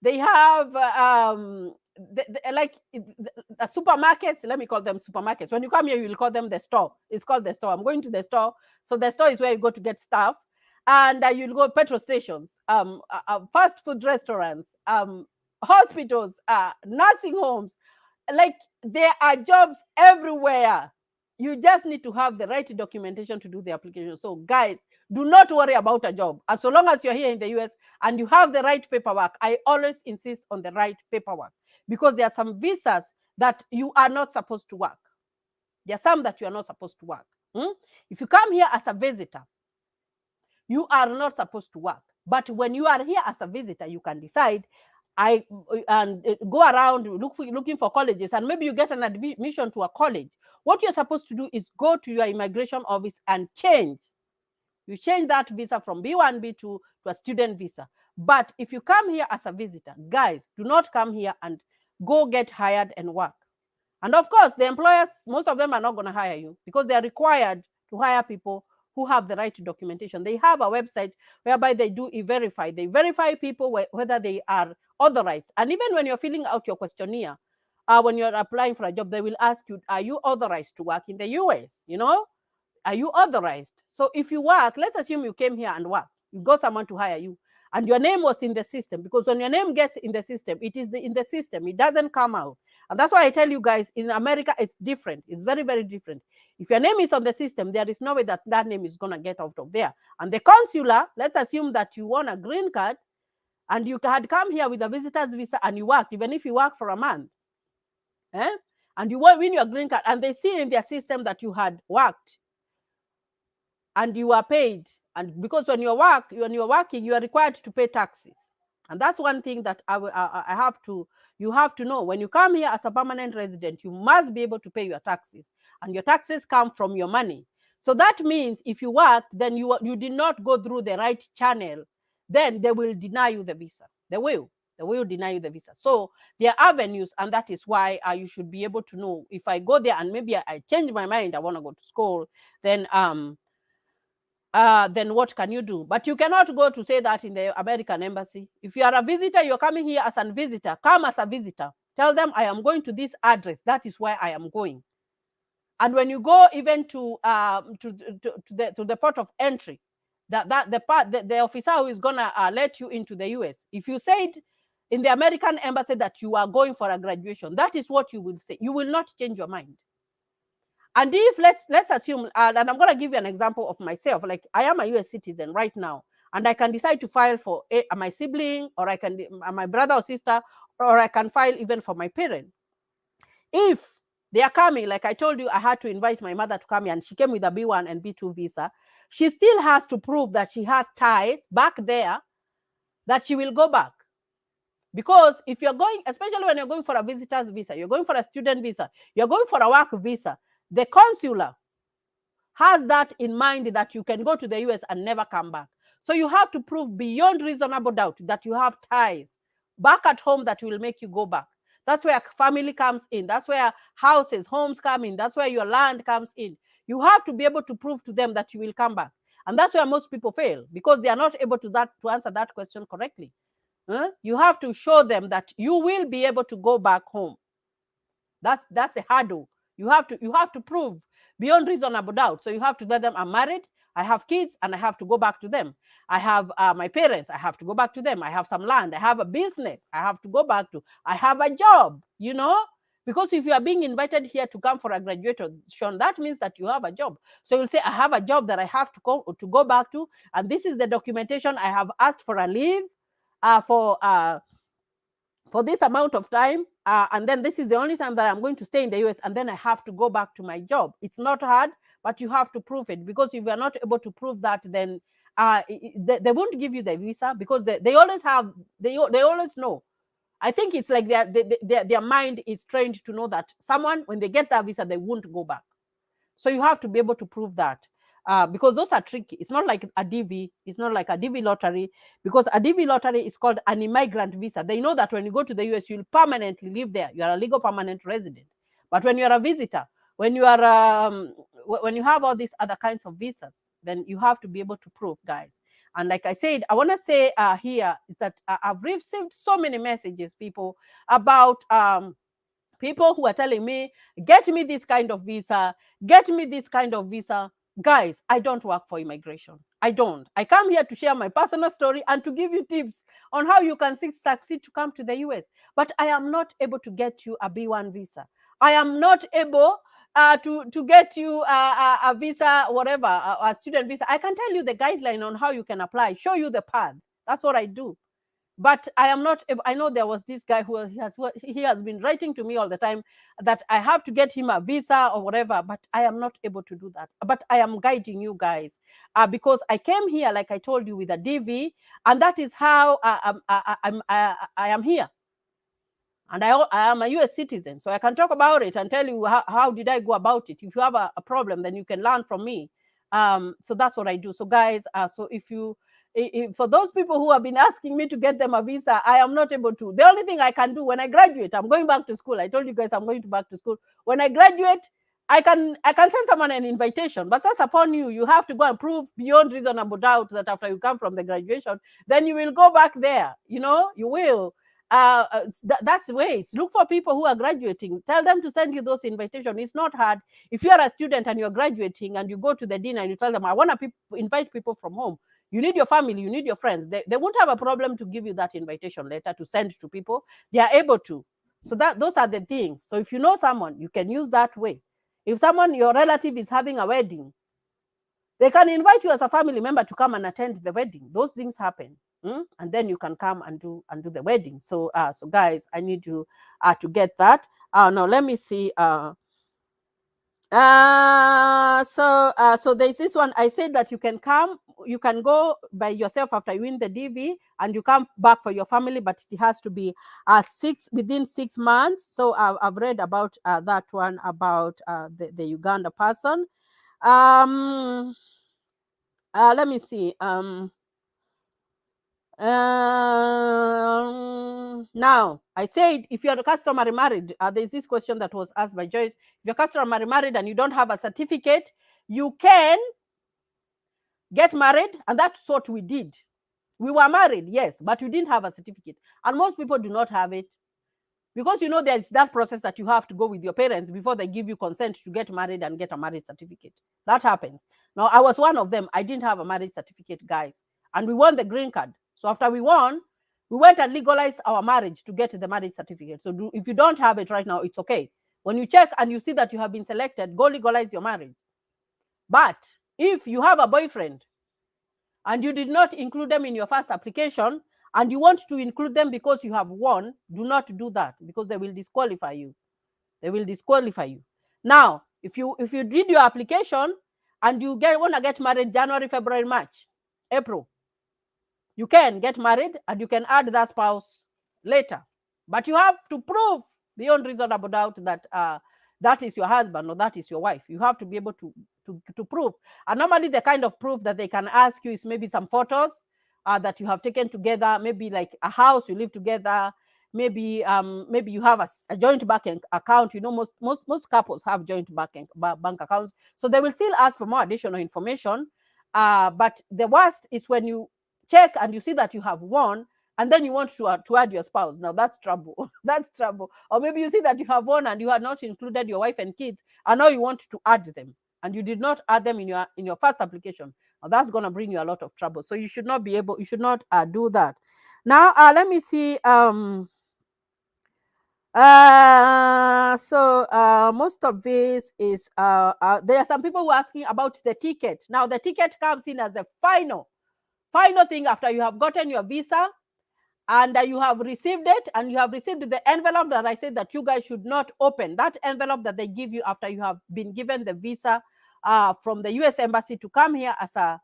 Speaker 1: They have like the supermarkets. Let me call them supermarkets. When you come here, you will call them the store. It's called the store. I'm going to the store. So the store is where you go to get stuff. And you'll go petrol stations, fast food restaurants, hospitals, nursing homes. Like there are jobs everywhere. You just need to have the right documentation to do the application. So guys, do not worry about a job. As long as you're here in the US and you have the right paperwork, I always insist on the right paperwork, because there are some visas that you are not supposed to work. There are some that you are not supposed to work. If you come here as a visitor, you are not supposed to work. But when you are here as a visitor, you can decide and go around looking for colleges, and maybe you get an admission to a college. What you're supposed to do is go to your immigration office and change. You change that visa from B1, B2 to a student visa. But if you come here as a visitor, guys, do not come here and go get hired and work. And of course, the employers, most of them are not going to hire you, because they are required to hire people who have the right documentation. They have a website whereby they do e-verify. They verify people whether they are authorized. And even when you're filling out your questionnaire, when you're applying for a job, they will ask you, are you authorized to work in the US? Are you authorized? So if you work, let's assume you came here and work. You got someone to hire you, and your name was in the system, because when your name gets in the system, it is in the system. It doesn't come out. And that's why I tell you guys, in America, it's different. It's very, very different. If your name is on the system, there is no way that name is going to get out of there. And the consular, let's assume that you won a green card and you had come here with a visitor's visa and you worked, even if you work for a month, and you win your green card, and they see in their system that you had worked and you are paid. And because when you're working, you are required to pay taxes. And that's one thing that you have to know. When you come here as a permanent resident, you must be able to pay your taxes, and your taxes come from your money. So that means if you work, then you did not go through the right channel, then they will deny you the visa. They will deny you the visa. So there are avenues, and that is why you should be able to know, if I go there and maybe I change my mind, I want to go to school, then what can you do? But you cannot go to say that in the American embassy. If you are a visitor, you're coming here as a visitor, come as a visitor. Tell them, I am going to this address. That is where I am going. And when you go even to the port of entry, the officer who is gonna let you into the US, if you said in the American embassy that you are going for a graduation, that is what you will say. You will not change your mind. And if let's assume, and I'm going to give you an example of myself, like I am a US citizen right now, and I can decide to file for my sibling, or I can my brother or sister, or I can file even for my parent. If they are coming, like I told you, I had to invite my mother to come here, and she came with a B1 and B2 visa. She still has to prove that she has ties back there, that she will go back. Because if you're going, especially when you're going for a visitor's visa, you're going for a student visa, you're going for a work visa, the consular has that in mind, that you can go to the US and never come back. So you have to prove beyond reasonable doubt that you have ties back at home that will make you go back. That's where family comes in. That's where houses, homes come in. That's where your land comes in. You have to be able to prove to them that you will come back. And that's where most people fail, because they are not able to answer that question correctly. You have to show them that you will be able to go back home. That's a hurdle. You have to prove beyond reasonable doubt. So you have to tell them, I'm married, I have kids, and I have to go back to them. I have my parents, I have to go back to them. I have some land, I have a business, I have to go back to. I have a job, you know, because if you are being invited here to come for a graduation, that means that you have a job. So you'll say, I have a job that I have to go back to, and this is the documentation. I have asked for a leave for this amount of time, and then this is the only time that I'm going to stay in the US, and then I have to go back to my job. It's not hard, but you have to prove it, because if you're not able to prove that, then they won't give you the visa, because they always have, they always know. I think it's like their mind is trained to know that someone, when they get that visa, they won't go back. So you have to be able to prove that. Because those are tricky. It's not like a DV. It's not like a DV lottery, because a DV lottery is called an immigrant visa. They know that when you go to the US, you'll permanently live there. You are a legal permanent resident. But when you are a visitor, when you are when you have all these other kinds of visas, then you have to be able to prove, guys. And like I said, I want to say here is that I've received so many messages, people, about people who are telling me, get me this kind of visa, get me this kind of visa. Guys, I don't work for immigration. I don't. I come here to share my personal story and to give you tips on how you can succeed to come to the US. But I am not able to get you a B1 visa. I am not able to get you a visa, whatever, a student visa. I can tell you the guideline on how you can apply, show you the path. That's what I do. But I am not able. I know there was this guy who he has been writing to me all the time that I have to get him a visa or whatever, but I am not able to do that. But I am guiding you guys because I came here, like I told you, with a DV, and that is how I am here. And I am a US citizen, so I can talk about it and tell you how did I go about it. If you have a problem, then you can learn from me. So that's what I do. So guys, so if for those people who have been asking me to get them a visa, I am not able to. The only thing I can do when I graduate, I'm going back to school. I told you guys I'm going back to school. When I graduate, I can send someone an invitation, but that's upon you. You have to go and prove beyond reasonable doubt that after you come from the graduation, then you will go back there. You know, you will. That's the ways. Look for people who are graduating. Tell them to send you those invitations. It's not hard. If you are a student and you're graduating and you go to the dean and you tell them, I want to invite people from home. You need your family, you need your friends. They won't have a problem to give you that invitation letter to send to people. They are able to. So those are the things. So if you know someone, you can use that way. If someone, your relative, is having a wedding, they can invite you as a family member to come and attend the wedding. Those things happen. And then you can come and do the wedding. So so guys, I need you to get that. Now let me see. So there's this one. I said that you can go by yourself after you win the DV, and you come back for your family, but it has to be within 6 months. So I've read about that one, about the Uganda person. Let me see. Now, I said, if you're a customary married, there's this question that was asked by Joyce. If you're customary married and you don't have a certificate, you can get married, and that's what we did. We were married, yes, but you didn't have a certificate. And most people do not have it. Because, you know, there's that process that you have to go with your parents before they give you consent to get married and get a marriage certificate. That happens. Now, I was one of them. I didn't have a marriage certificate, guys. And we won the green card. So after we won, we went and legalized our marriage to get the marriage certificate. So if you don't have it right now, it's okay. When you check and you see that you have been selected, go legalize your marriage. But if you have a boyfriend and you did not include them in your first application, and you want to include them because you have won, do not do that, because they will disqualify you. They will disqualify you. Now, if you did your application and you want to get married January, February, March, April, you can get married and you can add that spouse later. But you have to prove beyond reasonable doubt that that is your husband or that is your wife. You have to be able to prove. And normally the kind of proof that they can ask you is maybe some photos that you have taken together, maybe like a house you live together, maybe you have a joint bank account. You know, most couples have joint bank accounts, so they will still ask for more additional information. But the worst is when you check and you see that you have won, and then you want to add your spouse. Now that's trouble. That's trouble. Or maybe you see that you have won and you have not included your wife and kids, and now you want to add them. and you did not add them in your first application, now that's going to bring you a lot of trouble. So you should not do that. Now let me see. Most of this is there are some people who are asking about the ticket. Now the ticket comes in as the final thing after you have gotten your visa, and you have received it, and you have received the envelope that I said that you guys should not open. That envelope that they give you after you have been given the visa from the US Embassy to come here as a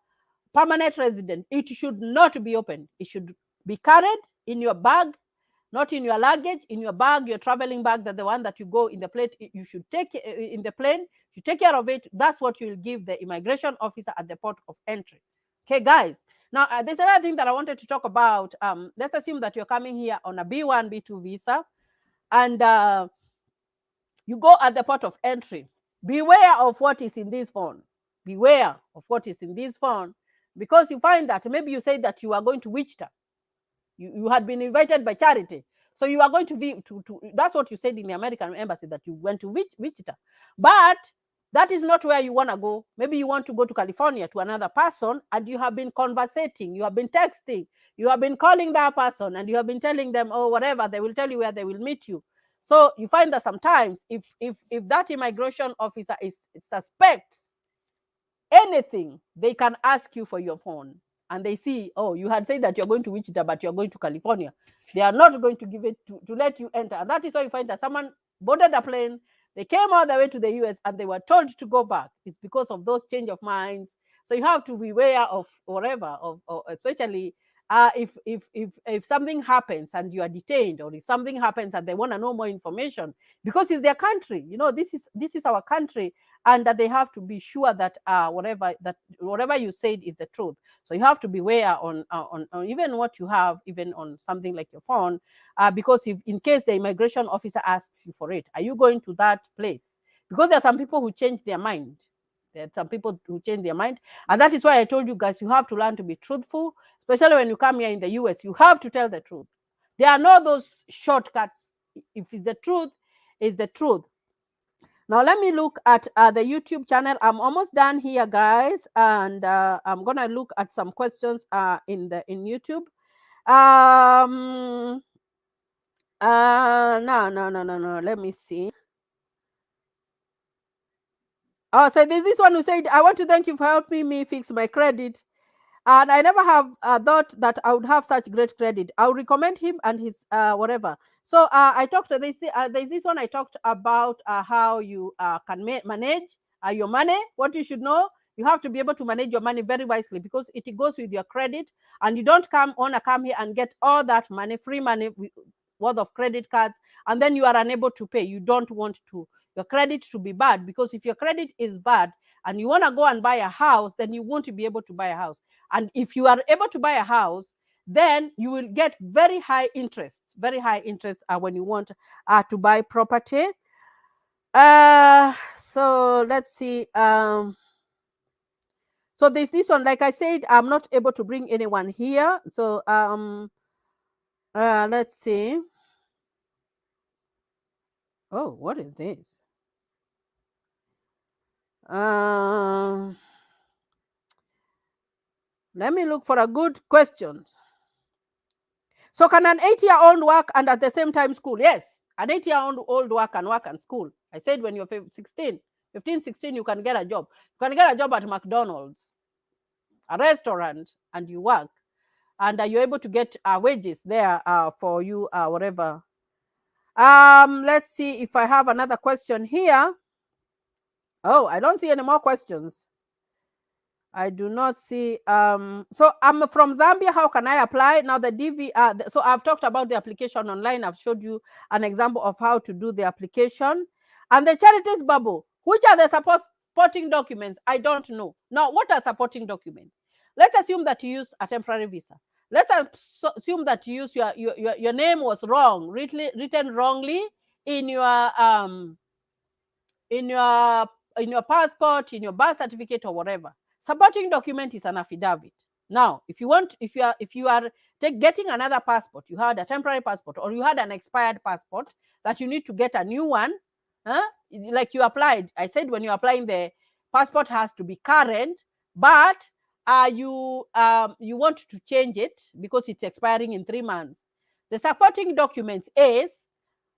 Speaker 1: permanent resident, it should not be opened. It should be carried in your bag, not in your luggage, in your bag, your traveling bag, that the one that you go in the plane, you should take in the plane, you take care of it. That's what you will give the immigration officer at the port of entry. Okay, guys. Now, there's another thing that I wanted to talk about. Let's assume that you're coming here on a B1, B2 visa, and you go at the port of entry. Beware of what is in this phone. Beware of what is in this phone, because you find that maybe you say that you are going to Wichita. You had been invited by charity, so you are going to be to that's what you said in the American embassy, that you went to Wichita, but that is not where you want to go. Maybe you want to go to California to another person, and you have been conversating, you have been texting, you have been calling that person, and you have been telling them, oh, whatever, they will tell you where they will meet you. So you find that sometimes if that immigration officer suspects anything, they can ask you for your phone, and they see, oh, you had said that you're going to Wichita, but you're going to California. They are not going to give it to let you enter. And that is why you find that someone boarded a plane, they came all the way to the US, and they were told to go back. It's because of those change of minds. So you have to be aware of whatever, or especially if something happens and you are detained, or if something happens and they want to know more information, because it's their country. This is our country, and that they have to be sure that whatever you said is the truth. So you have to be aware on even what you have, even on something like your phone, because if in case the immigration officer asks you for it, are you going to that place? Because there are some people who change their mind. There are some people who change their mind, and that is why I told you guys, you have to learn to be truthful, especially when you come here in the US. You have to tell the truth. There are no those shortcuts. If it's the truth, it's the truth. Now let me look at the YouTube channel. I'm almost done here, guys, and I'm gonna look at some questions in YouTube. No. Let me see. Oh, so there's this one who said, I want to thank you for helping me fix my credit. And I never have thought that I would have such great credit. I would recommend him and his whatever. So I talked to this. There's this one I talked about how you can manage your money. What you should know, you have to be able to manage your money very wisely, because it goes with your credit, and you don't come here and get all that money, free money, worth of credit cards, and then you are unable to pay. You don't want your credit to be bad, because if your credit is bad and you want to go and buy a house, then you won't be able to buy a house. And if you are able to buy a house, then you will get very high interest when you want to buy property. So let's see. So there's this one. Like I said, I'm not able to bring anyone here. So let's see. Oh, what is this? Let me look for a good question. So can an 8-year-old work and at the same time school? Yes, an 8-year-old work and school. I said when you're 15, 16, you can get a job. You can get a job at McDonald's, a restaurant, and you work. And you're able to get wages there for you, whatever. Let's see if I have another question here. Oh, I don't see any more questions. I do not see. So I'm from Zambia. How can I apply? Now the DV. So I've talked about the application online. I've showed you an example of how to do the application. And the charities bubble. Which are the supporting documents? I don't know. Now, what are supporting documents? Let's assume that you use a temporary visa. Let's assume that you use your name was wrong, written wrongly in your passport, in your birth certificate, or whatever. Supporting document is an affidavit. Now, if you are getting another passport, you had a temporary passport, or you had an expired passport that you need to get a new one, like you applied. I said when you're applying the passport has to be current, but you want to change it because it's expiring in 3 months. The supporting documents is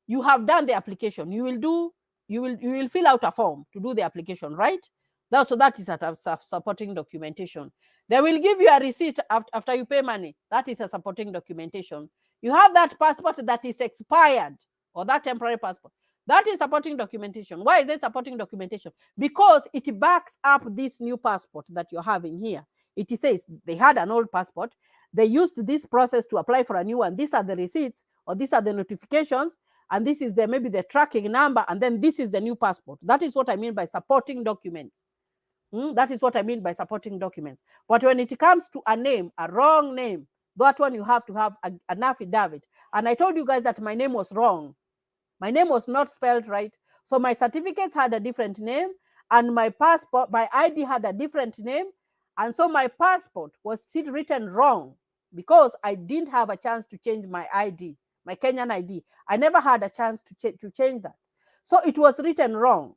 Speaker 1: you have done the application. You will fill out a form to do the application, right? So that is a supporting documentation. They will give you a receipt after you pay money. That is a supporting documentation. You have that passport that is expired, or that temporary passport. That is supporting documentation. Why is it supporting documentation? Because it backs up this new passport that you're having here. It says they had an old passport. They used this process to apply for a new one. These are the receipts, or these are the notifications, and this is maybe the tracking number, and then this is the new passport. That is what I mean by supporting documents. That is what I mean by supporting documents. But when it comes to a name, a wrong name, that one you have to have an affidavit. And I told you guys that my name was wrong. My name was not spelled right. So my certificates had a different name, and my passport, my ID had a different name. And so my passport was still written wrong because I didn't have a chance to change my ID, my Kenyan ID. I never had a chance to change that. So it was written wrong.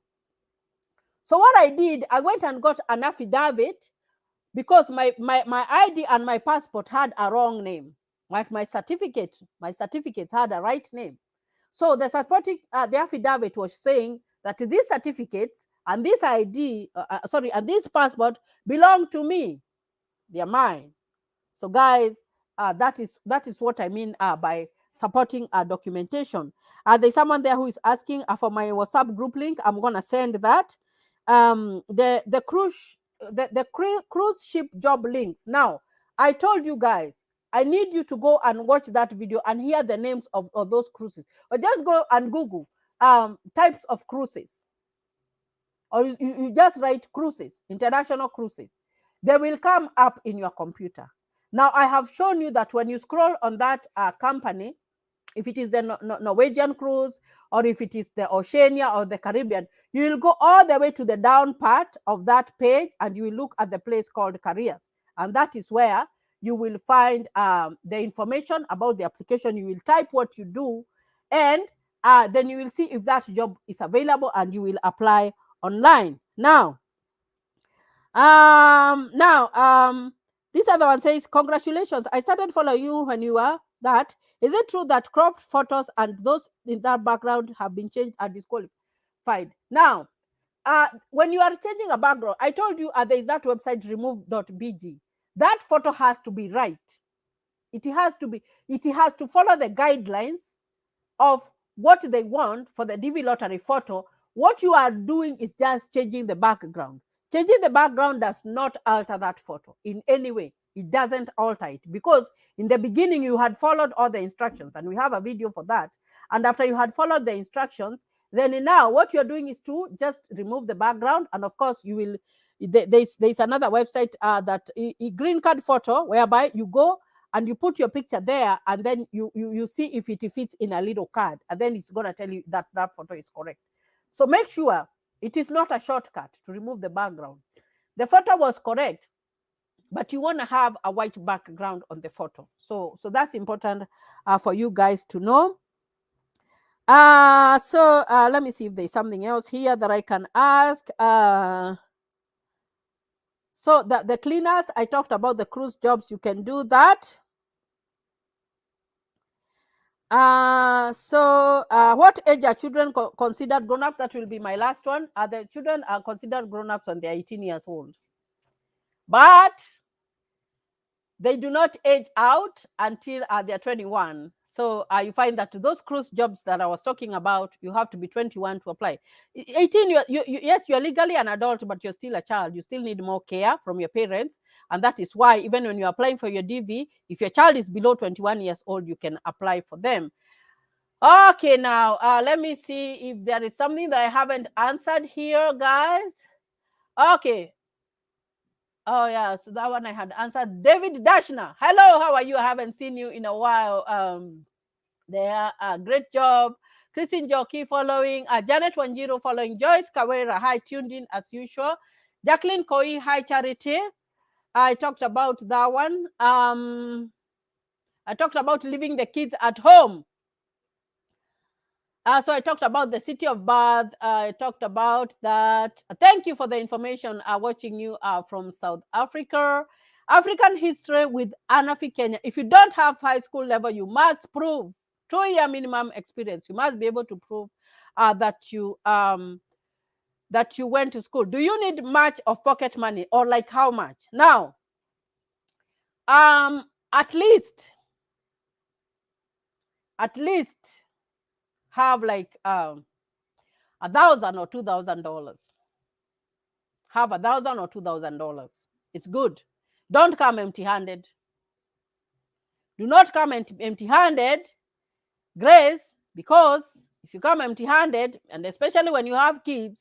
Speaker 1: So what I did, I went and got an affidavit because my ID and my passport had a wrong name. Like my certificates had a right name. So the the affidavit was saying that these certificates and this ID, and this passport belong to me. They're mine. So guys, that is what I mean by supporting documentation. There's someone there who is asking for my WhatsApp group link. I'm gonna send that. The cruise ship job links. Now, I told you guys, I need you to go and watch that video and hear the names of those cruises, or just go and Google types of cruises, or you just write cruises, international cruises. They will come up in your computer. Now, I have shown you that when you scroll on that company, if it is the Norwegian cruise, or if it is the Oceania or the Caribbean, you will go all the way to the down part of that page, and you will look at the place called careers. And that is where you will find the information about the application. You will type what you do, and then you will see if that job is available, and you will apply online. Now, this other one says, congratulations, I started following you when you were that. Is it true that cropped photos and those in that background have been changed and disqualified? Now, when you are changing a background, I told you there is that website remove.bg. That photo has to be right. It has to follow the guidelines of what they want for the DV lottery photo. What you are doing is just changing the background. Changing the background does not alter that photo in any way. It doesn't alter it, because in the beginning you had followed all the instructions, and we have a video for that. And after you had followed the instructions, then now what you're doing is to just remove the background. And of course, you will, there's another website that green card photo, whereby you go and you put your picture there, and then you see if it fits in a little card, and then it's going to tell you that that photo is correct. So make sure it is not a shortcut to remove the background. The photo was correct, but you want to have a white background on the photo. So that's important for you guys to know. Let me see if there's something else here that I can ask. So the cleaners, I talked about the cruise jobs. You can do that. What age are children considered grown-ups? That will be my last one. The children are considered grown-ups when they're 18 years old. But they do not age out until they're 21. So you find that those cruise jobs that I was talking about, you have to be 21 to apply. 18, yes, you're legally an adult, but you're still a child. You still need more care from your parents. And that is why even when you're applying for your DV, if your child is below 21 years old, you can apply for them. Okay, now let me see if there is something that I haven't answered here, guys. Okay. Oh, yeah, so that one I had answered. David Dashner, hello, how are you? I haven't seen you in a while. There, great job. Christine Jockey following. Janet Wanjiro following. Joyce Kawera, hi, tuned in as usual. Jacqueline Koi, hi, Charity. I talked about that one. I talked about leaving the kids at home. So I talked about the city of birth. I talked about that. Thank you for the information. Watching you from South Africa. African history with Anafi Kenya. If you don't have high school level, you must prove 2-year minimum experience. You must be able to prove that you went to school. Do you need much of pocket money, or like how much? Now, at least have like $1,000 or $2,000. Have $1,000 or $2,000. It's good. Don't come empty-handed. Do not come empty-handed, Grace, because if you come empty-handed, and especially when you have kids,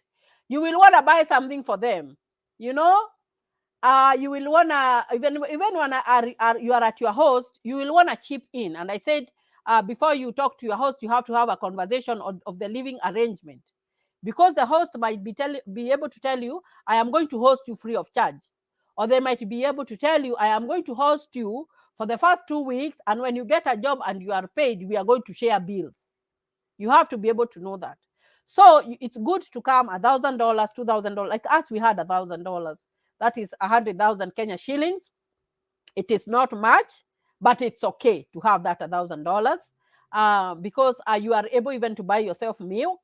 Speaker 1: you will want to buy something for them. You know, you will want to, even when you are at your host, you will want to chip in. And I said, before you talk to your host, you have to have a conversation of the living arrangement, because the host might be able to tell you, I am going to host you free of charge. Or they might be able to tell you, I am going to host you for the first 2 weeks, and when you get a job and you are paid, we are going to share bills. You have to be able to know that. So it's good to come $1,000, $2,000. Like us, we had $1,000. That is 100,000 Kenya shillings. It is not much, but it's okay to have that $1,000 because you are able even to buy yourself milk.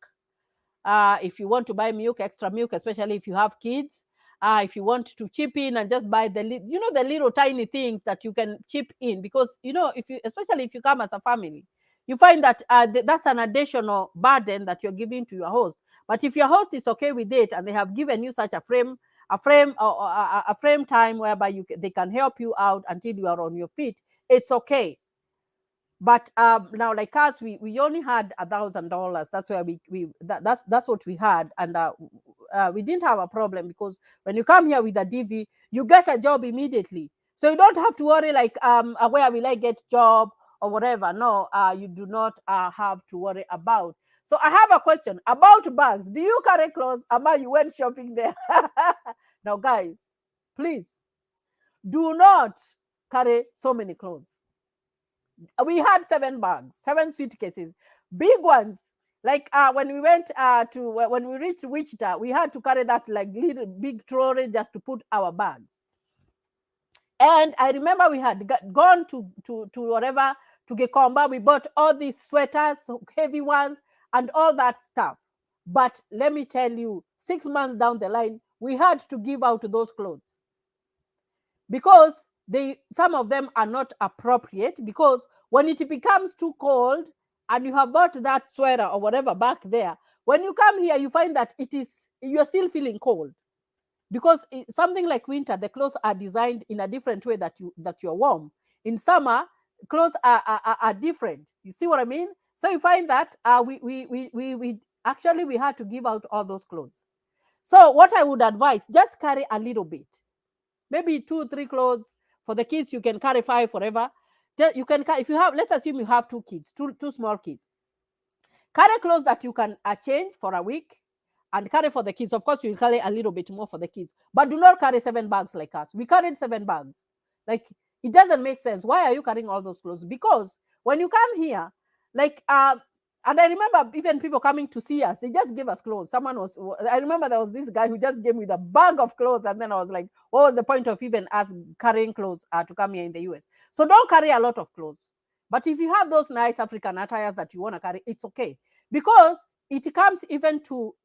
Speaker 1: If you want to buy milk, extra milk, especially if you have kids. If you want to chip in and just buy the little tiny things that you can chip in, because especially if you come as a family, you find that that's an additional burden that you're giving to your host. But if your host is okay with it, and they have given you such a frame time whereby they can help you out until you are on your feet, it's okay. But now, like us, we only had $1,000. That's where that's what we had, and we didn't have a problem, because when you come here with a DV, you get a job immediately, so you don't have to worry like where will I get job or whatever. No, you do not have to worry about. So I have a question about bags. Do you carry clothes? Ama, you went shopping there. Now, guys, please do not carry so many clothes. We had 7 bags, 7 suitcases, big ones. Like when we went when we reached Wichita, we had to carry that like little big trolley just to put our bags. And I remember we had gone to whatever, to Gekomba. We bought all these sweaters, heavy ones, and all that stuff. But let me tell you, 6 months down the line, we had to give out those clothes, because some of them are not appropriate, because when it becomes too cold and you have bought that sweater or whatever back there, when you come here, you find that you're still feeling cold, because something like winter, the clothes are designed in a different way that you're warm. In summer, clothes are different. You see what I mean? So you find that we actually had to give out all those clothes. So what I would advise, just carry a little bit, maybe 2-3 clothes. For the kids, you can carry 5 forever. You can, if you have, let's assume you have 2 kids, two small kids, carry clothes that you can change for a week, and carry for the kids. Of course, you'll carry a little bit more for the kids, but do not carry 7 bags like us. We carried 7 bags. Like, it doesn't make sense. Why are you carrying all those clothes? Because when you come here, like and I remember even people coming to see us, they just gave us clothes. I remember there was this guy who just gave me the bag of clothes, and then I was like, what was the point of even us carrying clothes to come here in the US? So don't carry a lot of clothes. But if you have those nice African attires that you want to carry, it's okay, because it comes even to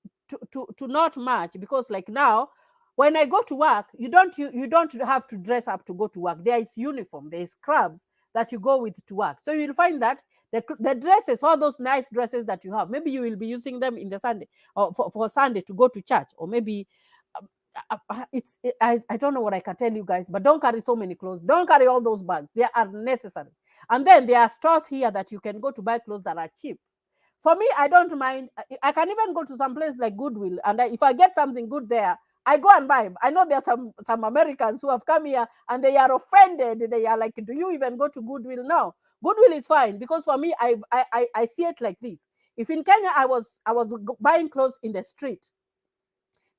Speaker 1: not much. Because like now, when I go to work, you don't have to dress up to go to work. There is uniform, there is scrubs that you go with to work. So you'll find that the dresses, all those nice dresses that you have, maybe you will be using them in the Sunday, or for Sunday to go to church, or maybe I don't know what I can tell you guys, but don't carry so many clothes. Don't carry all those bags. They are necessary. And then there are stores here that you can go to buy clothes that are cheap. For me, I don't mind. I can even go to some place like Goodwill, and if I get something good there, I go and buy. I know there are some Americans who have come here and they are offended. They are like, do you even go to Goodwill now? Goodwill is fine, because for me, I see it like this. If in Kenya I was buying clothes in the street,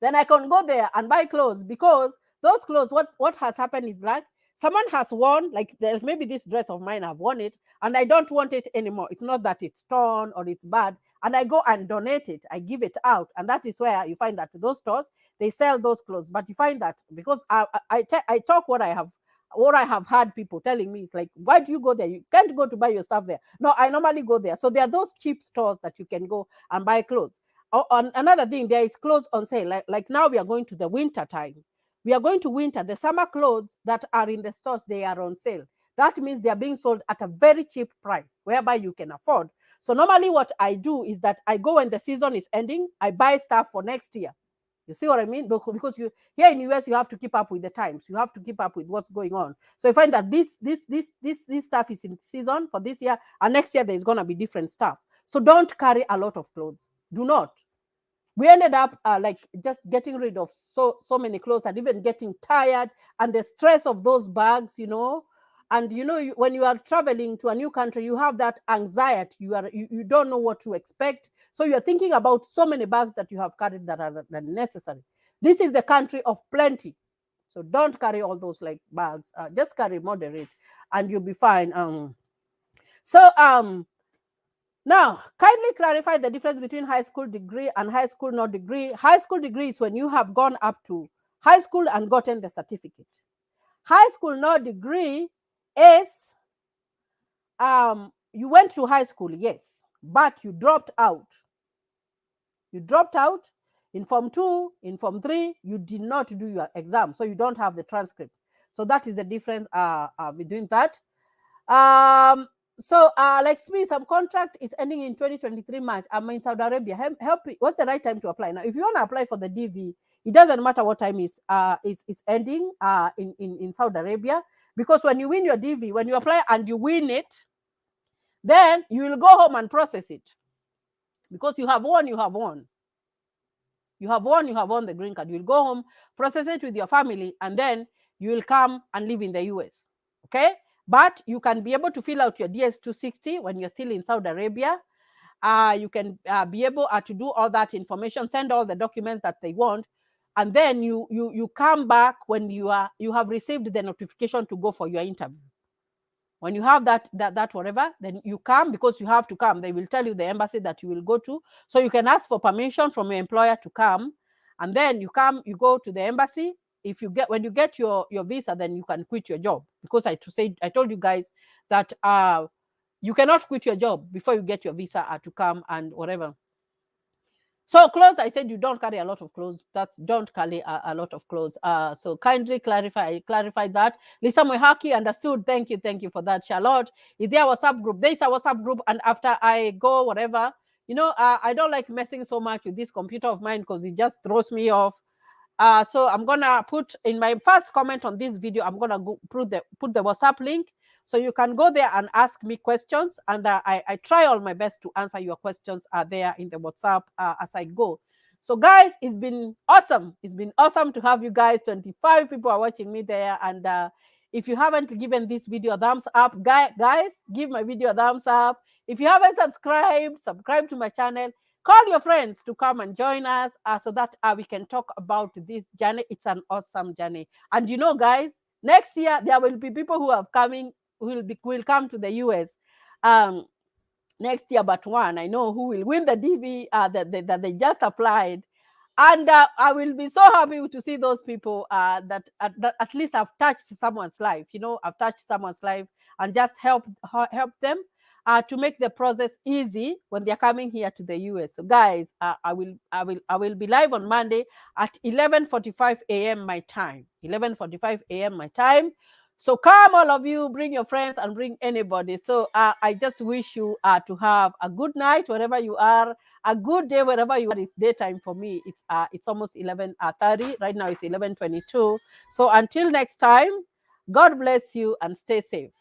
Speaker 1: then I can go there and buy clothes, because those clothes, what has happened is like someone has worn, like there's maybe this dress of mine, I've worn it and I don't want it anymore. It's not that it's torn or it's bad. and I go and donate it. I give it out, and that is where you find that those stores, they sell those clothes. But you find that because I talk what I have had people telling me, it's like, why do you go there? You can't go to buy your stuff there. No, I normally go there. So there are those cheap stores that you can go and buy clothes. On another thing, there is clothes on sale. Like now we are going to the winter time. We are going to winter. The summer clothes that are in the stores, they are on sale. That means they are being sold at a very cheap price, whereby you can afford. So normally what I do is that I go when the season is ending, I buy stuff for next year. You see what I mean? Because you here in US, you have to keep up with the times. You have to keep up with what's going on. So you find that this stuff is in season for this year, and next year there's gonna be different stuff. So don't carry a lot of clothes. Do not. We ended up like just getting rid of so many clothes and even getting tired, and the stress of those bags, and when you are traveling to a new country, you have that anxiety. You don't know what to expect, so you're thinking about so many bags that you have carried that are unnecessary. This is the country of plenty, so don't carry all those like bags. Just carry moderate and you'll be fine. Now, kindly clarify the difference between high school degree and high school no degree. High school degree is when you have gone up to high school and gotten the certificate. High school no degree is you went to high school, yes, but you dropped out. You dropped out in Form 2, in Form 3, you did not do your exam, so you don't have the transcript. So that is the difference between that. So like me, some contract is ending in 2023 March. I'm in Saudi Arabia. Help me. What's the right time to apply? Now, if you want to apply for the DV, it doesn't matter what time is ending in Saudi Arabia, because when you win your DV, when you apply and you win it, then you will go home and process it, because you have won. You have won. You have won. You have won the green card. You will go home, process it with your family, and then you will come and live in the US. Okay. But you can be able to fill out your DS-260 when you're still in Saudi Arabia. You can be able to do all that information, send all the documents that they want, and then you come back when you have received the notification to go for your interview. When you have that whatever, then you come, because you have to come. They will tell you the embassy that you will go to, so you can ask for permission from your employer to come, and then you come, you go to the embassy. When you get your visa, then you can quit your job, because I told you guys that you cannot quit your job before you get your visa to come and whatever. So clothes, I said you don't carry a lot of clothes. Don't carry a lot of clothes. So kindly clarify that. Lisa Mohaki understood. Thank you for that. Charlotte, is there a WhatsApp group? There is a WhatsApp group, and after I go whatever, I don't like messing so much with this computer of mine, because it just throws me off. So I'm gonna put in my first comment on this video, I'm gonna go put the WhatsApp link, so you can go there and ask me questions, and I try all my best to answer your questions there in the WhatsApp as I go. So guys, it's been awesome. It's been awesome to have you guys. 25 people are watching me there, and if you haven't given this video a thumbs up, guys, give my video a thumbs up. If you haven't subscribe to my channel. Call your friends to come and join us so that we can talk about this journey. It's an awesome journey. And guys, next year there will be people who will come to the US next year, but one I know who will win the DV that they just applied. And I will be so happy to see those people that at least I've touched someone's life. I've touched someone's life and just help them to make the process easy when they're coming here to the US. So guys, I will be live on Monday at 11:45 a.m. my time. 11:45 a.m. my time. So come, all of you, bring your friends and bring anybody. So I just wish you to have a good night wherever you are, a good day wherever you are. It's daytime for me. It's almost 11:30 right now. It's 11:22. So until next time, God bless you and stay safe.